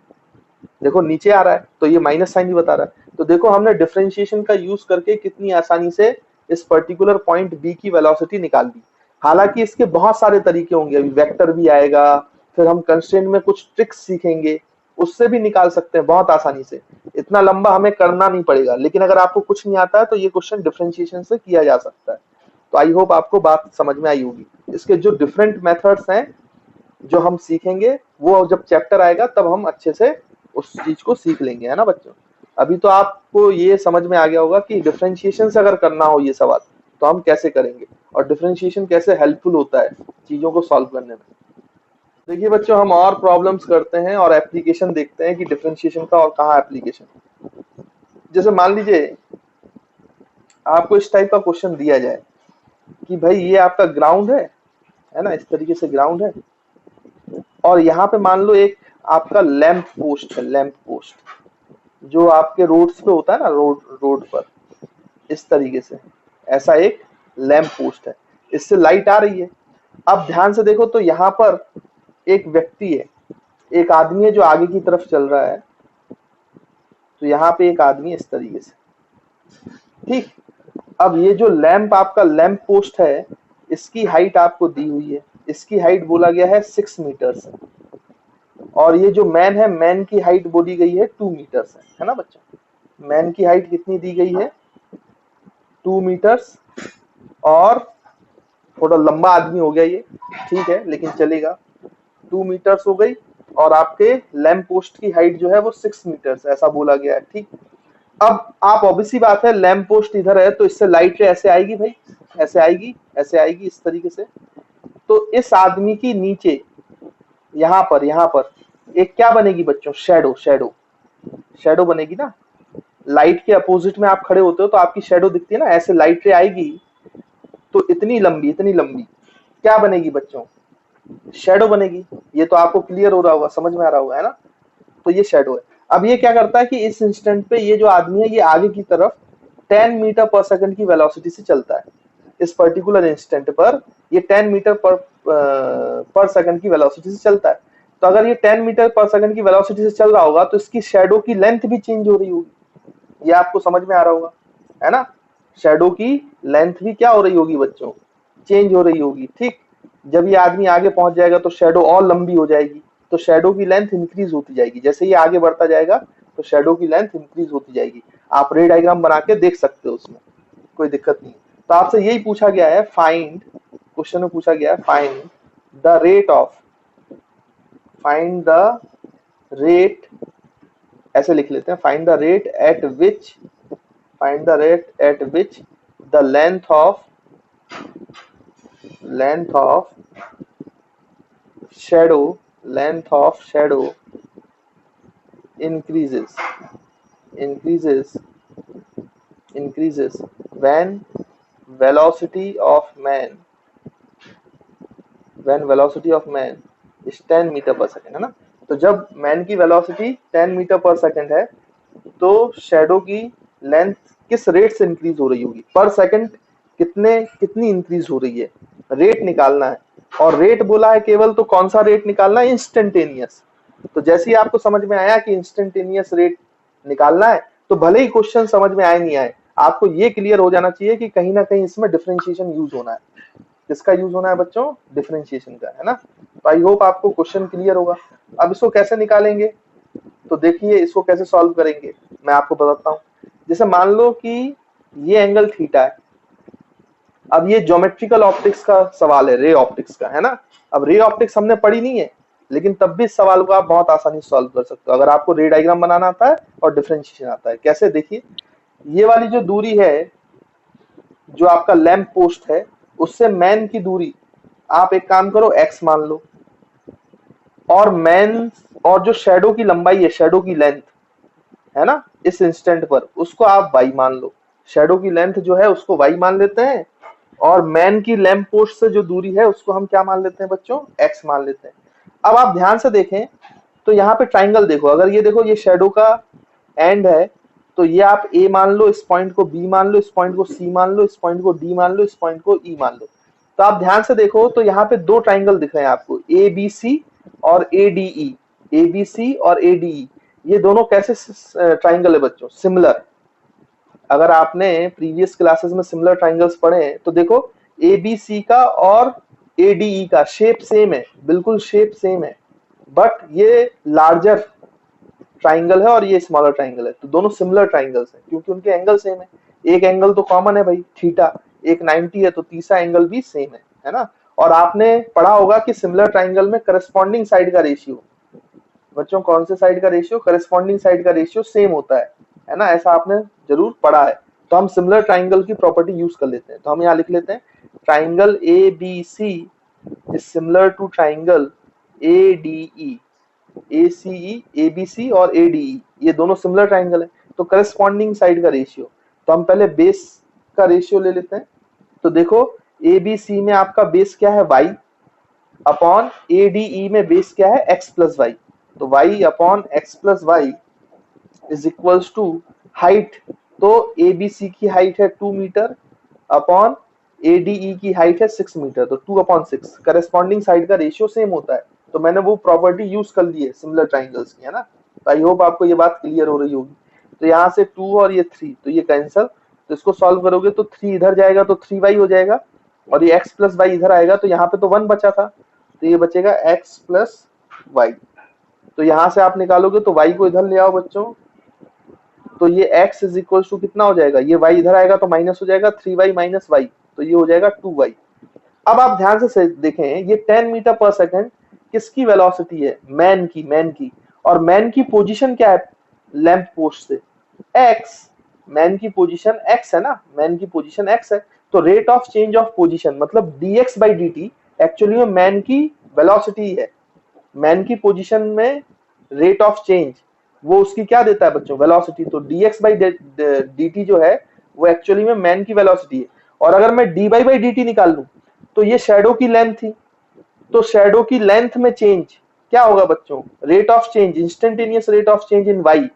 देखो नीचे आ रहा है, तो ये माइनस साइन भी बता रहा है। तो देखो हमने डिफरेंशिएशन का यूज करके कितनी आसानी से इस पर्टिकुलर पॉइंट बी की वेलोसिटी निकाल दी। हालांकि इसके बहुत सारे तरीके होंगे, अभी वेक्टर भी आएगा, फिर हम कंस्ट्रेंट में कुछ ट्रिक्स सीखेंगे, उससे भी निकाल सकते हैं बहुत आसानी से। इतना लंबा हमें करना नहीं पड़ेगा, लेकिन अगर आपको कुछ नहीं आता है तो ये क्वेश्चन डिफरेंशिएशन से किया जा सकता है। तो आई होप आपको बात समझ में आई होगी। इसके जो डिफरेंट मेथड्स हैं जो हम सीखेंगे वो जब चैप्टर आएगा तब हम अच्छे से उस चीज को सीख लेंगे, है ना बच्चों। अभी तो आपको ये समझ में आ गया होगा कि डिफरेंशिएशन से अगर करना हो ये सवाल तो हम कैसे करेंगे और डिफरेंशिएशन कैसे हेल्पफुल होता है चीजों को सॉल्व करने में। देखिए बच्चों, हम और प्रॉब्लम्स करते हैं और एप्लीकेशन देखते हैं कि डिफरेंशिएशन का और कहाँ एप्लीकेशन। जैसे मान लीजिए आपको इस टाइप का क्वेश्चन दिया जाए कि भाई ये आपका ग्राउंड है ना, इस तरीके से ग्राउंड है, और यहाँ पे मान लो एक आपका लैंप पोस्ट है, लैंप पोस्ट जो आपके रोड्स पे होता है ना, रोड रोड पर इस तरीके से ऐसा एक लैंप पोस्ट है, इससे लाइट आ रही है। अब ध्यान से देखो तो यहाँ पर एक व्यक्ति है, एक आदमी है जो आगे की तरफ चल रहा है, तो यहाँ पे एक आदमी इस तरीके से, ठीक। अब ये जो लैंप आपका लैंप पोस्ट है इसकी हाइट आपको दी हुई है, इसकी हाइट बोला गया है 6 मीटर्स है, और ये जो मैन है, मैन की हाइट बोली गई है 2 मीटर्स है ना बच्चों। मैन की हाइट कितनी दी गई है, 2 मीटर्स, और थोड़ा लंबा आदमी हो गया ये, ठीक है लेकिन चलेगा, 2 मीटर्स हो गई, और आपके लैंप पोस्ट की हाइट जो है वो 6 मीटर्स ऐसा बोला गया है, ठीक। अब आप ऑब्वियसली बात है लैंप पोस्ट इधर है तो इससे लाइट ऐसे आएगी भाई, ऐसे आएगी, ऐसे आएगी इस तरीके से। तो इस आदमी की नीचे यहाँ पर एक क्या बनेगी बच्चों, शैडो, शैडो, शैडो बनेगी ना। लाइट के अपोजिट में आप खड़े होते हो तो आपकी शैडो दिखती है ना, ऐसे लाइट रे आएगी तो इतनी लंबी, इतनी लंबी क्या बनेगी बच्चों, शैडो बनेगी। ये तो आपको क्लियर हो रहा होगा, समझ में आ रहा होगा, है ना। तो ये शैडो है। अब ये क्या करता है कि इस इंस्टेंट पे ये जो आदमी है ये आगे की तरफ 10 मीटर पर सेकंड की वेलोसिटी से चलता है। इस पर्टिकुलर इंस्टेंट पर ये 10 मीटर पर सेकंड की वेलोसिटी से चलता है। तो अगर ये 10 मीटर पर सेकंड की वेलोसिटी से चल रहा होगा तो इसकी शैडो की लेंथ भी चेंज हो रही होगी, ये आपको समझ में आ रहा होगा, है ना। शैडो की लेंथ भी क्या हो रही होगी बच्चों, चेंज हो रही होगी, ठीक। जब ये आदमी आगे पहुंच जाएगा तो शैडो और लंबी हो जाएगी, तो शैडो की लेंथ इंक्रीज होती जाएगी, जैसे ये आगे बढ़ता जाएगा तो शैडो की लेंथ इंक्रीज होती जाएगी। आप रे डायग्राम बना के देख सकते हो, उसमें कोई दिक्कत नहीं। तो आपसे यही पूछा गया है, फाइंड, क्वेश्चन में पूछा गया है find the rate of, find the rate, ऐसे लिख लेते हैं, find the rate at which, find the rate at which the length of shadow, length of shadow increases, increases, increases when velocity of man, when velocity of man is 10 metre पर second, है ना। तो जब man की velocity 10 metre पर second है तो shadow की लेंथ किस रेट से इंक्रीज हो रही होगी, पर सेकंड कितनी इंक्रीज हो रही है, रेट निकालना है। और रेट बोला है केवल, तो कौन सा रेट निकालना है, इंस्टेंटेनियस। तो जैसे ही आपको समझ में आया कि इंस्टेंटेनियस रेट निकालना है तो भले ही क्वेश्चन समझ में आए नहीं आए, आपको ये क्लियर हो जाना चाहिए कि कहीं ना कहीं इसमें डिफरेंशिएशन यूज होना है। किसका यूज होना है बच्चों, डिफरेंशिएशन का, है ना। तो आई होप आपको क्वेश्चन क्लियर होगा। अब इसको कैसे निकालेंगे, तो देखिए इसको कैसे सॉल्व करेंगे मैं आपको बताता हूँ। जैसे मान लो कि ये एंगल थीटा है, अब ये ज्योमेट्रिकल ऑप्टिक्स का सवाल है, रे ऑप्टिक्स का, है ना। अब रे ऑप्टिक्स हमने पढ़ी नहीं है, लेकिन तब भी इस सवाल को आप बहुत आसानी से सॉल्व कर सकते हो अगर आपको रे डायग्राम बनाना आता है और डिफरेंशिएशन आता है। कैसे, देखिए ये वाली जो दूरी है, जो आपका लैंप पोस्ट है उससे मैन की दूरी आप एक काम करो x मान लो, और मैन और जो शैडो की लंबाई है, शैडो की लेंथ है ना इस इंस्टेंट पर, उसको आप y मान लो। शैडो की लेंथ जो है उसको y मान लेते हैं, और मैन की लैंप पोस्ट से जो दूरी है उसको हम क्या मान लेते हैं बच्चों, x मान लेते हैं। अब आप ध्यान से देखें तो यहाँ पे ट्राइंगल देखो, अगर ये देखो ये शैडो का एंड है तो ये आप a मान लो, इस पॉइंट को b मान लो, इस पॉइंट को c मान लो, इस पॉइंट को d मान लो, इस पॉइंट को e मान लो। तो आप ध्यान से देखो तो यहाँ पे दो ट्राइंगल दिख रहे हैं आपको, ABC और ADE, ABC और ADE। ये दोनों कैसे ट्राइंगल है बच्चों, सिमिलर। अगर आपने प्रीवियस क्लासेस में सिमिलर ट्राइंगल्स पढ़े हैं तो देखो ABC का और ADE का शेप सेम है, बिल्कुल शेप सेम है, बट ये लार्जर ट्राइंगल है और ये स्मॉलर ट्राइंगल है। तो दोनों सिमिलर ट्राइंगल्स हैं क्योंकि उनके एंगल सेम है। एक एंगल तो कॉमन है भाई, थीटा, एक 90 है तो तीसरा एंगल भी सेम है ना। और आपने पढ़ा होगा कि सिमिलर ट्राइंगल में करस्पॉन्डिंग साइड का रेशियो, बच्चों कौन से साइड का रेशियो, करस्पॉन्डिंग साइड का रेशियो सेम होता है ना, ऐसा आपने जरूर पढ़ा है। तो हम सिमिलर ट्राइंगल की प्रॉपर्टी यूज कर लेते हैं। तो हम यहाँ लिख लेते हैं triangle A B C is similar to triangle A D E, A C E, A B C और ए डी ई, ये दोनों सिमिलर ट्राइंगल है। तो करस्पॉन्डिंग साइड का रेशियो, तो हम पहले बेस का रेशियो ले लेते हैं। तो देखो ए बी सी में आपका बेस क्या है y, upon A D E में बेस क्या है x प्लस वाई। तो y upon x plus y is equals to height, तो ए बी सी की हाइट है 2 metre upon A D E की हाइट है 6 मीटर, तो 2/6। करस्पॉन्डिंग साइड का रेशियो सेम होता है, तो मैंने वो प्रॉपर्टी यूज कर ली है सिमिलर ट्राइंगल्स की, है ना। तो आई होप आपको ये बात क्लियर हो रही होगी। तो यहाँ से 2 और ये 3, तो ये कैंसल, तो इसको सॉल्व करोगे तो 3 इधर जाएगा तो 3y हो जाएगा, और ये x प्लस वाई इधर आएगा, तो यहाँ पे तो 1 बचा था, तो ये बचेगा x प्लस वाई। तो यहाँ से आप निकालोगे तो y को इधर ले आओ बच्चों, तो ये x इज इक्वल टू कितना हो जाएगा, ये y इधर आएगा तो माइनस हो जाएगा 3y माइनस वाई, तो ये हो जाएगा 2y। अब आप ध्यान से देखें, ये 10 मीटर पर सेकंड किसकी वेलोसिटी है, मैन की, और मैन की पोजीशन क्या है लैंप पोस्ट से, x, मैन की पोजीशन x है ना, मैन की पोजीशन x है। तो rate of change of position मतलब dx बाई dt एक्चुअली में मैन की वेलोसिटी है, मैन की पोजीशन में रेट ऑफ चेंज वो उसकी क्या देता है बच्चों, वेलोसिटी। तो dx बाई dt जो है वो एक्चुअली में मैन की वेलोसिटी है। और अगर मैं dy बाई dt निकाल लूं तो ये शैडो की लेंथ थी, तो शैडो की लेंथ में चेंज क्या होगा बच्चों, rate of change, instantaneous rate of change in y,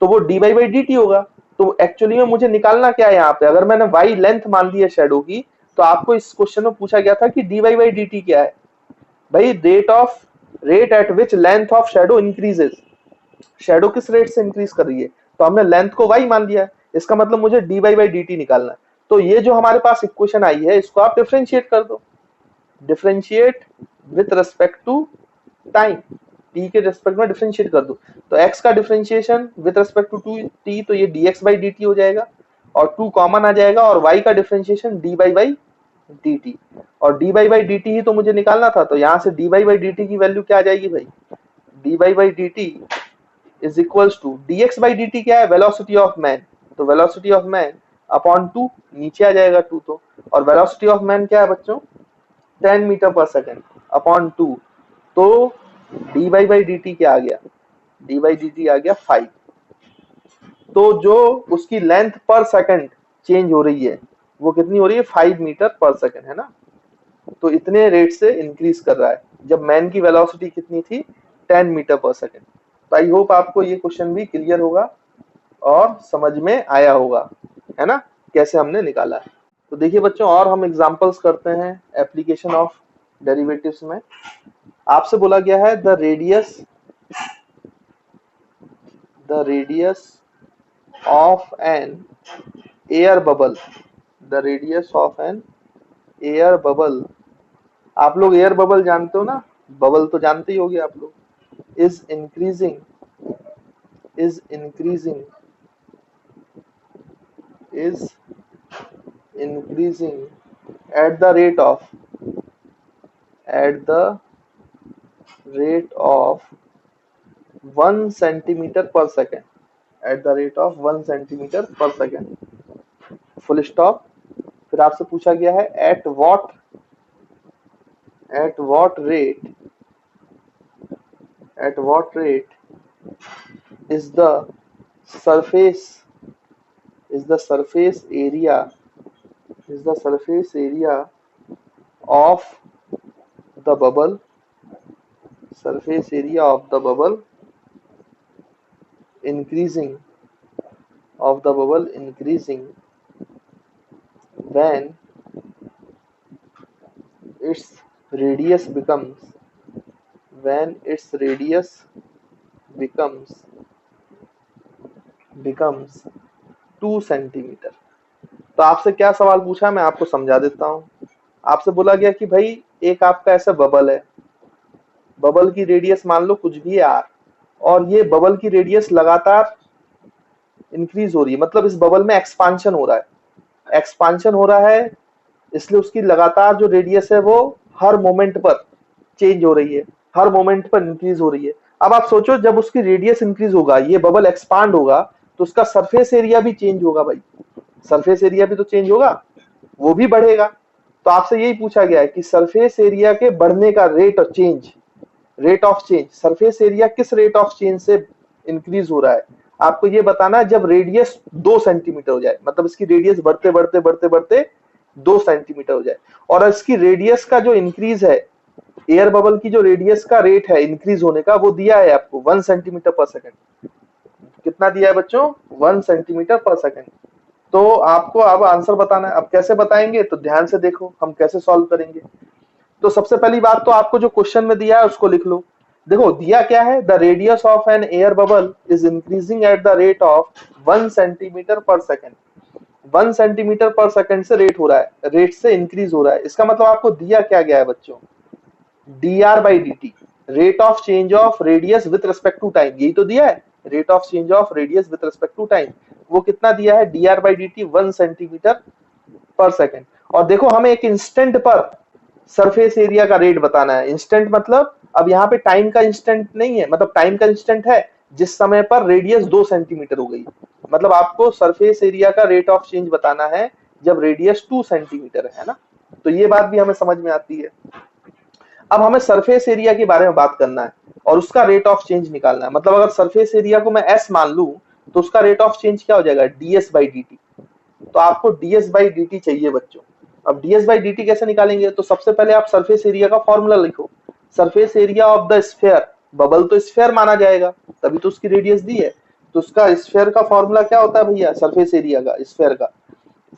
तो वो dy बाई dt होगा। तो एक्चुअली में मुझे निकालना क्या है यहाँ पे, अगर मैंने y लेंथ मान ली है शैडो की, तो आपको इस क्वेश्चन में पूछा गया था कि dy बाई dt क्या है, भाई rate at which length of shadow increases, shadow किस रेट से इंक्रीज कर रही है, तो हमने लेंथ को y मान लिया है, इसका मतलब मुझे dy बाई dt निकालना है। तो ये जो हमारे पास इक्वेशन आई है इसको आप डिफरेंशिएट कर दो, differentiate with respect to time, t के रेस्पेक्ट में डिफरेंशिएट कर दो। तो x का differentiation with respect to t, तो ये dx बाई dt हो जाएगा, और 2 कॉमन आ जाएगा, और y का डिफरेंशिएशन dy बाई dt, और dy बाई dt ही तो मुझे निकालना था। तो यहाँ से dy बाई dt की वैल्यू क्या आ जाएगी भाई, dy by dt is equals to dx by dt क्या है, वेलोसिटी ऑफ मैन, तो वेलोसिटी ऑफ मैन अपॉन 2, नीचे आ जाएगा 2 तो, और वेलोसिटी ऑफ मैन क्या है बच्चों 10 मीटर पर सेकंड अपॉन 2, तो dy बाई dt क्या आ गया, dy बाई dt आ गया 5। तो जो उसकी लेंथ पर सेकंड चेंज हो रही है वो कितनी हो रही है, 5 मीटर पर सेकंड, है ना। तो इतने रेट से इंक्रीज कर रहा है, जब मैन की वेलोसिटी कितनी थी 10 मीटर पर सेकंड। तो आई होप आपको ये क्वेश्चन भी क्लियर होगा और समझ में आया होगा, है ना, कैसे हमने निकाला है। तो देखिए बच्चों, और हम एग्जांपल्स करते हैं एप्लीकेशन ऑफ डेरिवेटिव्स में। आपसे बोला गया है the radius of an air bubble, the radius of an air bubble, आप लोग एयर बबल जानते हो ना, बबल तो जानते ही होगे आप लोग, is increasing at the rate of 1 centimeter per second, at the rate of 1 centimeter per second, full stop. फिर आपसे पूछा गया है at what rate is the surface area of the bubble increasing when its radius becomes 2 centimetre. तो आपसे क्या सवाल पूछा मैं आपको समझा देता हूं। आपसे बोला गया कि भाई एक आपका ऐसा बबल है, बबल की रेडियस मान लो कुछ भी है r, और ये बबल की रेडियस लगातार इंक्रीज हो रही है, मतलब इस बबल में एक्सपांशन हो रहा है इसलिए उसकी लगातार जो रेडियस है वो हर मोमेंट पर चेंज हो रही है, हर मोमेंट पर इंक्रीज हो रही है। अब आप सोचो जब उसकी रेडियस इंक्रीज होगा, ये बबल एक्सपांड होगा, तो उसका सरफेस एरिया भी चेंज होगा भाई, सरफेस एरिया भी तो चेंज होगा, वो भी बढ़ेगा। तो आपसे यही पूछा गया है कि सरफेस एरिया के बढ़ने का rate of change, rate of change, surface area किस रेट ऑफ चेंज से इंक्रीज हो रहा है। आपको ये बताना है जब रेडियस 2 सेंटीमीटर हो जाए, मतलब इसकी रेडियस बढ़ते बढ़ते बढ़ते बढ़ते 2 सेंटीमीटर हो जाए, और इसकी रेडियस का जो इंक्रीज है, एयर बबल की जो रेडियस का रेट है इंक्रीज होने का, वो दिया है आपको 1 सेंटीमीटर पर सेकेंड। कितना दिया है बच्चों? 1 सेंटीमीटर पर सेकेंड। तो आपको अब आंसर बताना है। अब कैसे बताएंगे, तो ध्यान से देखो हम कैसे सॉल्व करेंगे। तो सबसे पहली बात तो आपको जो क्वेश्चन में दिया है उसको लिख लो। देखो दिया क्या है, the radius of an air bubble is increasing at the rate of 1 centimetre per second. 1 centimetre per second से रेट हो रहा है, रेट से इंक्रीज हो रहा है। इसका मतलब आपको दिया क्या गया है बच्चों, dr by dt, rate of change of radius with respect to time, यही तो दिया है, rate of change of radius with respect to time. वो कितना दिया है, dr by dt 1 centimetre per second. और देखो हमें एक इंस्टेंट पर सरफेस एरिया का रेट बताना है। इंस्टेंट मतलब अब यहाँ पे टाइम का इंस्टेंट नहीं है, मतलब टाइम का इंस्टेंट है जिस समय पर रेडियस 2 सेंटीमीटर हो गई, मतलब आपको सरफेस एरिया का रेट ऑफ चेंज बताना है जब रेडियस 2 सेंटीमीटर है ना। तो ये बात भी हमें समझ में आती है। अब हमें सरफेस एरिया के बारे में बात करना है और उसका रेट ऑफ चेंज निकालना है। मतलब अगर सरफेस एरिया को मैं एस मान लूं तो उसका रेट ऑफ चेंज क्या हो जाएगा, ds बाई डी टी। तो आपको ds बाई डी टी चाहिए बच्चों। अब ds बाई डी टी कैसे निकालेंगे, तो सबसे पहले आप सरफेस एरिया का फॉर्मूला लिखो। Surface area of the sphere, bubble तो स्फेयर माना जाएगा तभी तो उसकी रेडियस दी है, तो उसका स्फेयर का फॉर्मूला क्या होता है भैया, सरफेस एरिया का स्फेयर का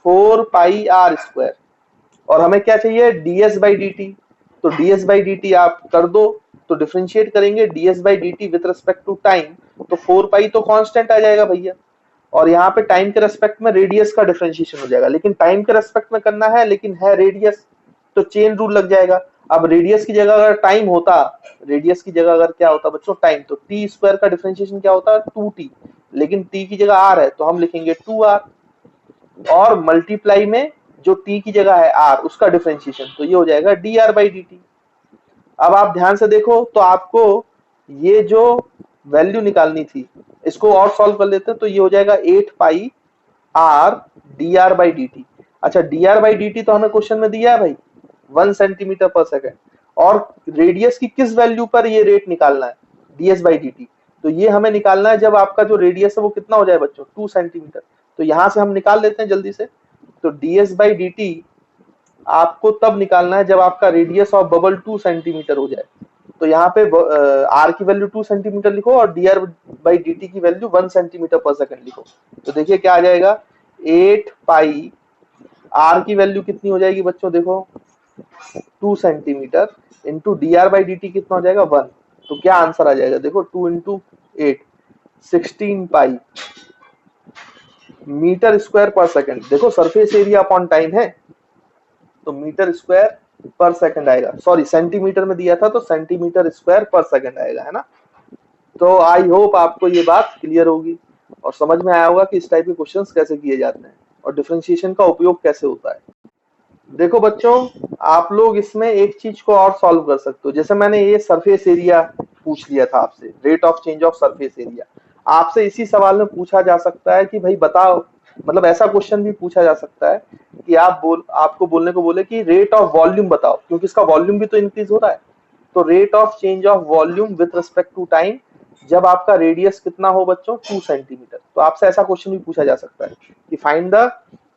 4πr²। और हमें क्या चाहिए, ds बाई डी टी। तो ds बाई डी टी आप कर दो, तो डिफरेंशिएट करेंगे ds by d t with respect to time, तो 4π तो कांस्टेंट आ जाएगा भैया, और यहाँ पे टाइम के रेस्पेक्ट में रेडियस का डिफरेंशिएशन हो जाएगा, लेकिन टाइम के रेस्पेक्ट में करना है, लेकिन है रेडियस, तो चेन रूल लग जाएगा। अब रेडियस की जगह अगर टाइम होता, रेडियस की जगह अगर क्या होता बच्चों, टाइम, तो टी स्क्वायर का डिफरेंशिएशन क्या होता है, 2t, लेकिन t की जगह r है तो हम लिखेंगे 2r, और मल्टीप्लाई में जो t की जगह है r उसका डिफरेंशिएशन, तो ये हो जाएगा dr बाई डी टी। अब आप ध्यान से देखो तो आपको ये जो वैल्यू निकालनी थी इसको और सॉल्व कर लेते हैं, तो ये हो जाएगा 8πr dr by d T. अच्छा dr बाई डी टी तो हमें क्वेश्चन में दिया है भाई 1 सेंटीमीटर पर सेकेंड, और रेडियस की किस वैल्यू पर ये रेट निकालना है, ds बाई डी टी। तो ये हमें निकालना है जब आपका जो रेडियस है वो कितना हो जाए बच्चों, 2 सेंटीमीटर। तो यहां से हम निकाल लेते हैं जल्दी से। तो ds बाई डी टी आपको तब निकालना है जब आपका रेडियस ऑफ बबल 2 सेंटीमीटर हो जाए। तो यहाँ पे r की वैल्यू 2 सेंटीमीटर लिखो और dr बाई डी टी की वैल्यू 1 सेंटीमीटर पर सेकेंड लिखो। तो देखिए क्या आ जाएगा, 8π, r की वैल्यू कितनी हो जाएगी बच्चों, देखो 2 centimetre into dr by d T कितना हो जाएगा 1। तो क्या आंसर आ जाएगा, देखो 2 इंटू 8, 16π मीटर स्क्वायर पर सेकेंड। देखो सरफेस एरिया अपॉन टाइम है तो मीटर स्क्वायर पर सेकंड आएगा, सॉरी सेंटीमीटर में दिया था तो सेंटीमीटर स्क्वायर पर सेकंड आएगा, है ना। तो आई होप आपको ये बात क्लियर होगी और समझ में आया होगा कि इस टाइप के क्वेश्चंस कैसे किए जाते हैं और डिफरेंशिएशन का उपयोग कैसे होता है। देखो बच्चों आप लोग इसमें एक चीज को और सॉल्व कर सकते हो, जैसे मैंने ये सरफेस एरिया पूछ लिया था आपसे, rate of change of surface area, आपसे इसी सवाल में पूछा जा सकता है कि भाई बताओ, मतलब ऐसा क्वेश्चन भी पूछा जा सकता है कि आपको बोलने को बोले कि रेट ऑफ वॉल्यूम बताओ, क्योंकि इसका वॉल्यूम भी तो इंक्रीज हो रहा है। तो rate of change of volume with respect to time जब आपका रेडियस कितना हो बच्चों, 2 सेंटीमीटर। तो आपसे ऐसा क्वेश्चन भी पूछा जा सकता है कि find the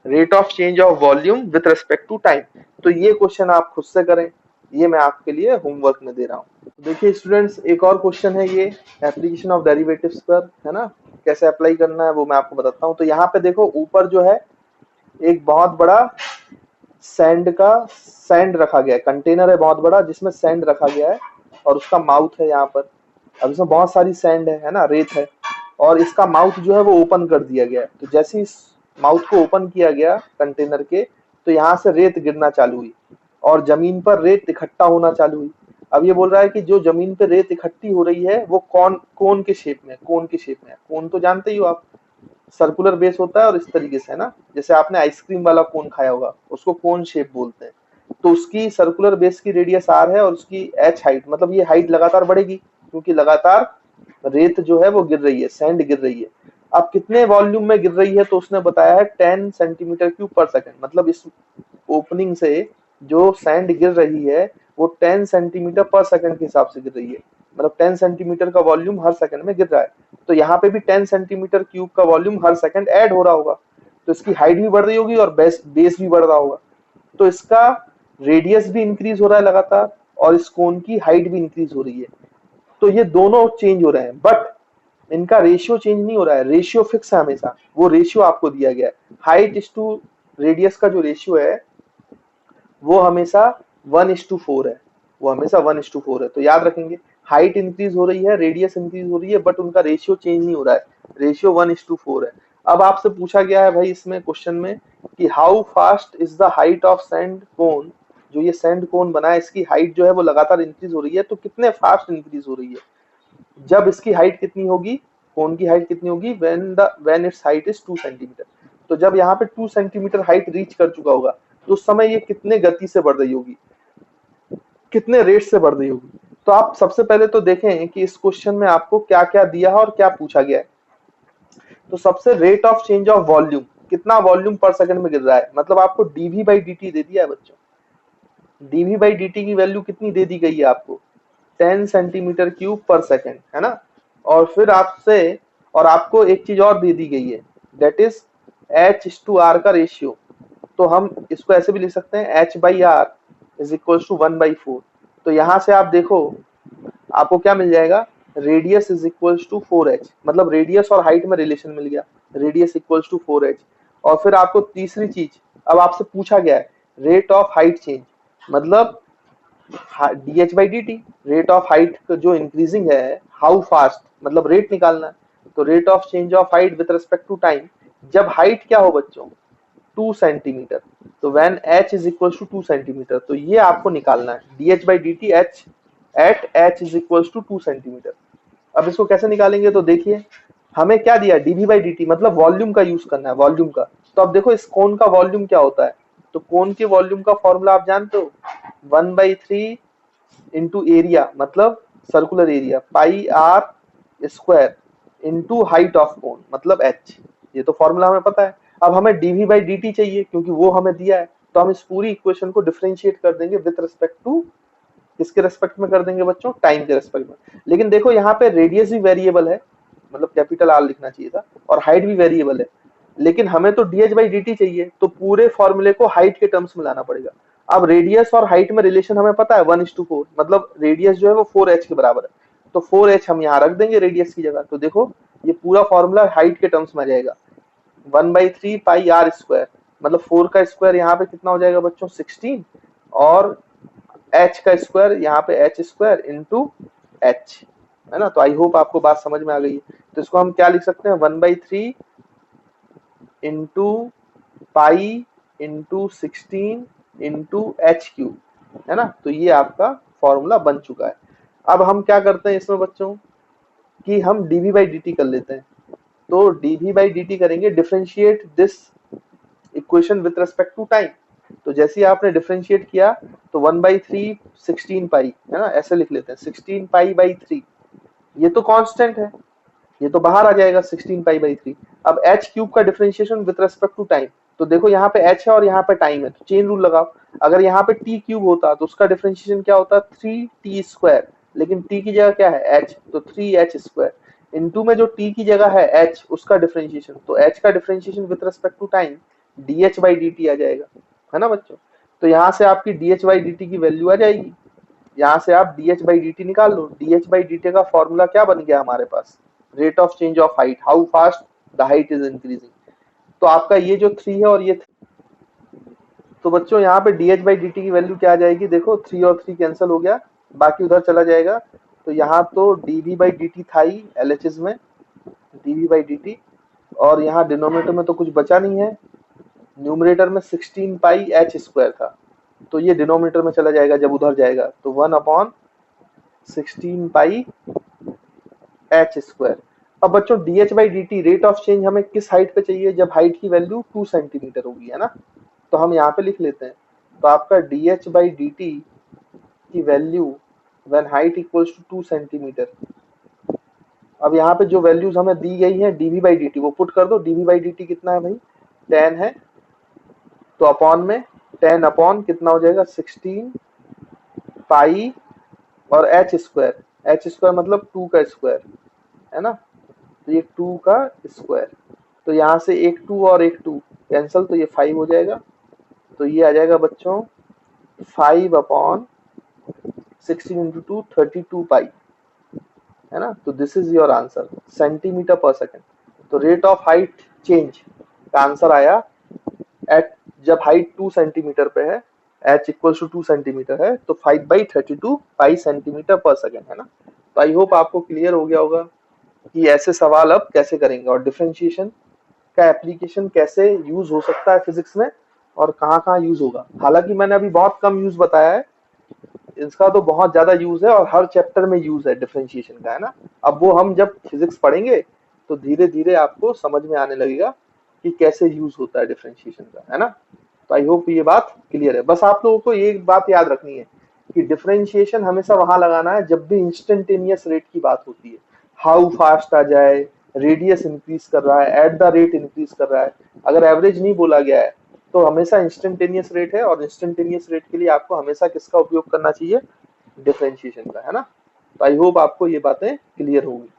rate of change of volume with respect to time. तो ये क्वेश्चन आप खुद से करें, ये मैं आपके लिए होमवर्क में दे रहा हूँ। देखिए स्टूडेंट्स एक और क्वेश्चन है ये एप्लीकेशन ऑफ डेरिवेटिव्स पर, है ना, कैसे अप्लाई करना है वो मैं आपको बताता हूँ। तो यहाँ पे देखो ऊपर जो है एक बहुत बड़ा सैंड रखा गया है, कंटेनर है बहुत बड़ा जिसमें सैंड रखा गया है और उसका माउथ है यहाँ पर। अब इसमें बहुत सारी सैंड है ना, रेत है, और इसका माउथ जो है वो ओपन कर दिया गया है। तो जैसे इस माउथ को ओपन किया गया कंटेनर के, तो यहाँ से रेत गिरना चालू हुई और जमीन पर रेत इकट्ठा होना चालू हुई। अब ये बोल रहा है कि जो जमीन पे रेत इकट्ठी हो रही है वो कोन के शेप में, कोन के शेप में, कोन तो जानते ही हो आप, सर्कुलर बेस होता है और इस तरीके से, है ना, जैसे आपने आइसक्रीम वाला कोन खाया होगा, उसको कोन शेप बोलते हैं। तो उसकी सर्कुलर बेस की रेडियस आर है और उसकी एच हाइट, मतलब ये हाइट लगातार बढ़ेगी क्योंकि लगातार रेत जो है वो गिर रही है, सैंड गिर रही है। अब कितने वॉल्यूम में गिर रही है, तो उसने बताया है 10 सेंटीमीटर क्यूब पर सेकंड, मतलब इस ओपनिंग से जो सैंड गिर रही है वो 10 सेंटीमीटर पर सेकंड के हिसाब से गिर रही है, मतलब 10 सेंटीमीटर का वॉल्यूम हर सेकंड में गिर रहा है। तो यहाँ पे भी 10 सेंटीमीटर क्यूब का वॉल्यूम हर सेकंड ऐड हो रहा होगा, तो इसकी हाइट भी बढ़ रही होगी और बेस बेस भी बढ़ रहा होगा। तो इसका रेडियस भी इंक्रीज हो रहा है लगातार और इस कोन की हाइट भी इंक्रीज हो रही है। तो ये दोनों चेंज हो रहे हैं, बट इनका रेशियो चेंज नहीं हो रहा है, रेशियो फिक्स है हमेशा, वो रेशियो आपको दिया गया है। हाइट इज टू रेडियस का जो रेशियो है वो हमेशा 1:4 है, वो हमेशा 1:4 है। तो याद रखेंगे, हाइट इंक्रीज हो रही है, रेडियस इंक्रीज हो रही है, बट उनका रेशियो चेंज नहीं हो रहा है, रेशियो 1:4 है। अब आपसे पूछा गया है भाई इसमें क्वेश्चन में कि how fast is the height of sand cone, जो ये सैंड कोन बना है इसकी हाइट जो है वो लगातार इंक्रीज हो रही है, तो कितने फास्ट इंक्रीज हो रही है। जब इसकी हाइट कितनी होगी, कोन की हाइट कितनी होगी, when it's height is 2 centimetre. तो जब यहाँ पे 2 सेंटीमीटर हाइट रीच कर चुका होगा तो उस समय ये कितने गति से बढ़ रही होगी, कितने रेट से बढ़ रही होगी। तो आप सबसे पहले तो देखें कि इस क्वेश्चन में आपको क्या क्या दिया है और क्या पूछा गया है। तो सबसे rate of change of volume, कितना वॉल्यूम पर सेकंड में गिर रहा है, मतलब आपको डीवी बाई डी टी दे दिया है बच्चों। डीवी बाई डी टी की वैल्यू कितनी दे दी गई है आपको, 10 सेंटीमीटर क्यूब पर सेकंड, है ना। और फिर आपसे, और आपको एक चीज और दे दी गई है, दैट इज H/R का रेशियो। तो हम इसको ऐसे भी लिख सकते हैं H/R इज इक्वल टू 1/4। तो यहाँ से आप देखो आपको क्या मिल जाएगा, radius is equal to 4h, मतलब रेडियस और हाइट में रिलेशन मिल गया, रेडियस इक्वल टू 4h। और फिर आपको तीसरी चीज, अब आपसे पूछा गया है रेट ऑफ हाइट चेंज, मतलब dh/dt, रेट ऑफ हाइट जो इंक्रीजिंग है, हाउ फास्ट, मतलब रेट निकालना है। तो rate of change of height with respect to time, जब हाइट क्या हो बच्चों, 2 सेंटीमीटर, तो when h is equal to 2 centimetre, तो ये आपको निकालना है dh/dt h at h is equal to 2 centimetre. अब इसको कैसे निकालेंगे, तो देखिए हमें क्या दिया, dv/dt, मतलब वॉल्यूम का यूज करना है, वॉल्यूम का। तो अब देखो इस कोन का वॉल्यूम क्या होता है, तो कोन के वॉल्यूम का फॉर्मूला आप जानते हो, 1/3 इंटू एरिया, मतलब circular area, pi r square into height of cone, मतलब h। ये तो फॉर्मूला हमें पता है। अब हमें dv/dt चाहिए क्योंकि वो हमें दिया है, तो हम इस पूरी इक्वेशन को डिफरेंशिएट कर देंगे विद रिस्पेक्ट टू, किसके रेस्पेक्ट में कर देंगे बच्चों, टाइम के रेस्पेक्ट में। लेकिन देखो यहाँ पे रेडियस भी वेरिएबल है, मतलब कैपिटल आर लिखना चाहिए था, और हाइट भी वेरिएबल है, लेकिन हमें तो dh/dt चाहिए, तो पूरे फॉर्मूले को हाइट के टर्म्स में लाना पड़ेगा। अब रेडियस और हाइट में रिलेशन हमें पता है 1:4, मतलब रेडियस जो है वो 4h के बराबर है, तो 4h हम यहाँ रख देंगे रेडियस की जगह। तो देखो ये पूरा फॉर्मूला हाइट के टर्म्स में आ जाएगा, 1/3 पाई आर स्क्वायर, मतलब 4 का स्क्वायर यहाँ पे कितना हो जाएगा बच्चों, 16, और h का स्क्वायर यहाँ पे h स्क्वायर इंटू h, है ना। तो आई होप आपको बात समझ में आ गई है। तो इसको हम क्या लिख सकते हैं, 1/3 into pi into 16 into h³, है ना। तो ये आपका फॉर्मूला बन चुका है। अब हम क्या करते हैं इसमें बच्चों कि हम dv/dt कर लेते हैं। तो dv/dt करेंगे, differentiate this equation with respect to time. तो जैसे ही आपने डिफरेंशिएट किया तो 1/3 16 पाई, है ना, ऐसे लिख लेते हैं 16 पाई/3, ये तो कांस्टेंट है, ये तो बाहर आ जाएगा 16 पाई/3। अब h³ का differentiation with respect to time, तो देखो यहाँ पे h है और यहाँ पे टाइम है, तो चेन रूल लगाओ। अगर यहाँ पे t³ होता तो उसका डिफरेंशिएशन क्या होता, 3t², लेकिन t की जगह क्या है h, तो 3h²। इनटू में जो t की जगह है h, उसका डिफरेंशिएशन, तो h का differentiation with respect to time dh/dt आ जाएगा, है ना बच्चों। तो यहाँ से आपकी dh/dt की वैल्यू आ जाएगी, यहाँ से आप dh/dt निकाल लो। dh/dt का फॉर्मूला क्या बन गया हमारे पास, rate of change of height, how fast the height is increasing. तो आपका ये जो 3 है और ये 3, तो बच्चों यहाँ पे dh/dt की वैल्यू क्या आ जाएगी, देखो 3 और 3 कैंसिल हो गया, बाकी उधर चला जाएगा। तो यहाँ तो dv/dt था ही LHS में, dv/dt, और यहाँ डिनोमिनेटर में तो कुछ बचा नहीं है, न्यूमरेटर में 16 पाई h² था, तो ये डिनोमिनेटर में चला जाएगा जब उधर जाएगा, तो 1/16 पाई h²। अब बच्चों dh by dt rate of change हमें किस हाइट पे चाहिए, जब हाइट की वैल्यू 2 सेंटीमीटर होगी, है ना। तो हम यहाँ पे लिख लेते हैं, तो आपका dh बाई dt की value when height equals to 2 centimetre. अब यहाँ पे जो वैल्यूज हमें दी गई है dv बाई dt वो पुट कर दो। dv बाई dt कितना है भाई, 10 है, तो अपॉन में 10 अपॉन कितना हो जाएगा 16 पाई और एच स्क्वायर मतलब 2 का स्क्वायर, है ना। तो ये 2 का स्क्वायर, तो यहाँ से एक 2 और एक 2 कैंसल, तो ये 5 हो जाएगा। तो ये आ जाएगा बच्चों 5 अपॉन 16 इंटू 2 32 पाई, है ना। तो this is your answer, centimetre per second. तो रेट ऑफ हाइट चेंज का आंसर आया एट, जब हाइट 2 सेंटीमीटर पे है, एच इक्वल टू 2 सेंटीमीटर है, तो 5/32 पाई सेंटीमीटर पर सेकेंड, है ना। तो आई होप आपको क्लियर हो गया होगा कि ऐसे सवाल अब कैसे करेंगे और डिफरेंशिएशन का एप्लीकेशन कैसे यूज हो सकता है फिजिक्स में और कहाँ कहाँ यूज होगा। हालांकि मैंने अभी बहुत कम यूज बताया है, इसका तो बहुत ज्यादा यूज है और हर चैप्टर में यूज है डिफरेंशिएशन का, है ना। अब वो हम जब फिजिक्स पढ़ेंगे तो धीरे धीरे आपको समझ में आने लगेगा कि कैसे यूज होता है डिफरेंशिएशन का, है ना। तो आई होप ये बात क्लियर है। बस आप लोगों को ये बात याद रखनी है कि डिफरेंशिएशन हमेशा वहां लगाना है जब भी इंस्टेंटेनियस रेट की बात होती है, हाउ फास्ट आ जाए, रेडियस इंक्रीज कर रहा है, एट द रेट इंक्रीज कर रहा है, अगर एवरेज नहीं बोला गया है तो हमेशा इंस्टेंटेनियस रेट है, और इंस्टेंटेनियस रेट के लिए आपको हमेशा किसका उपयोग करना चाहिए, डिफरेंशिएशन का, है ना। तो आई होप आपको ये बातें क्लियर होगी।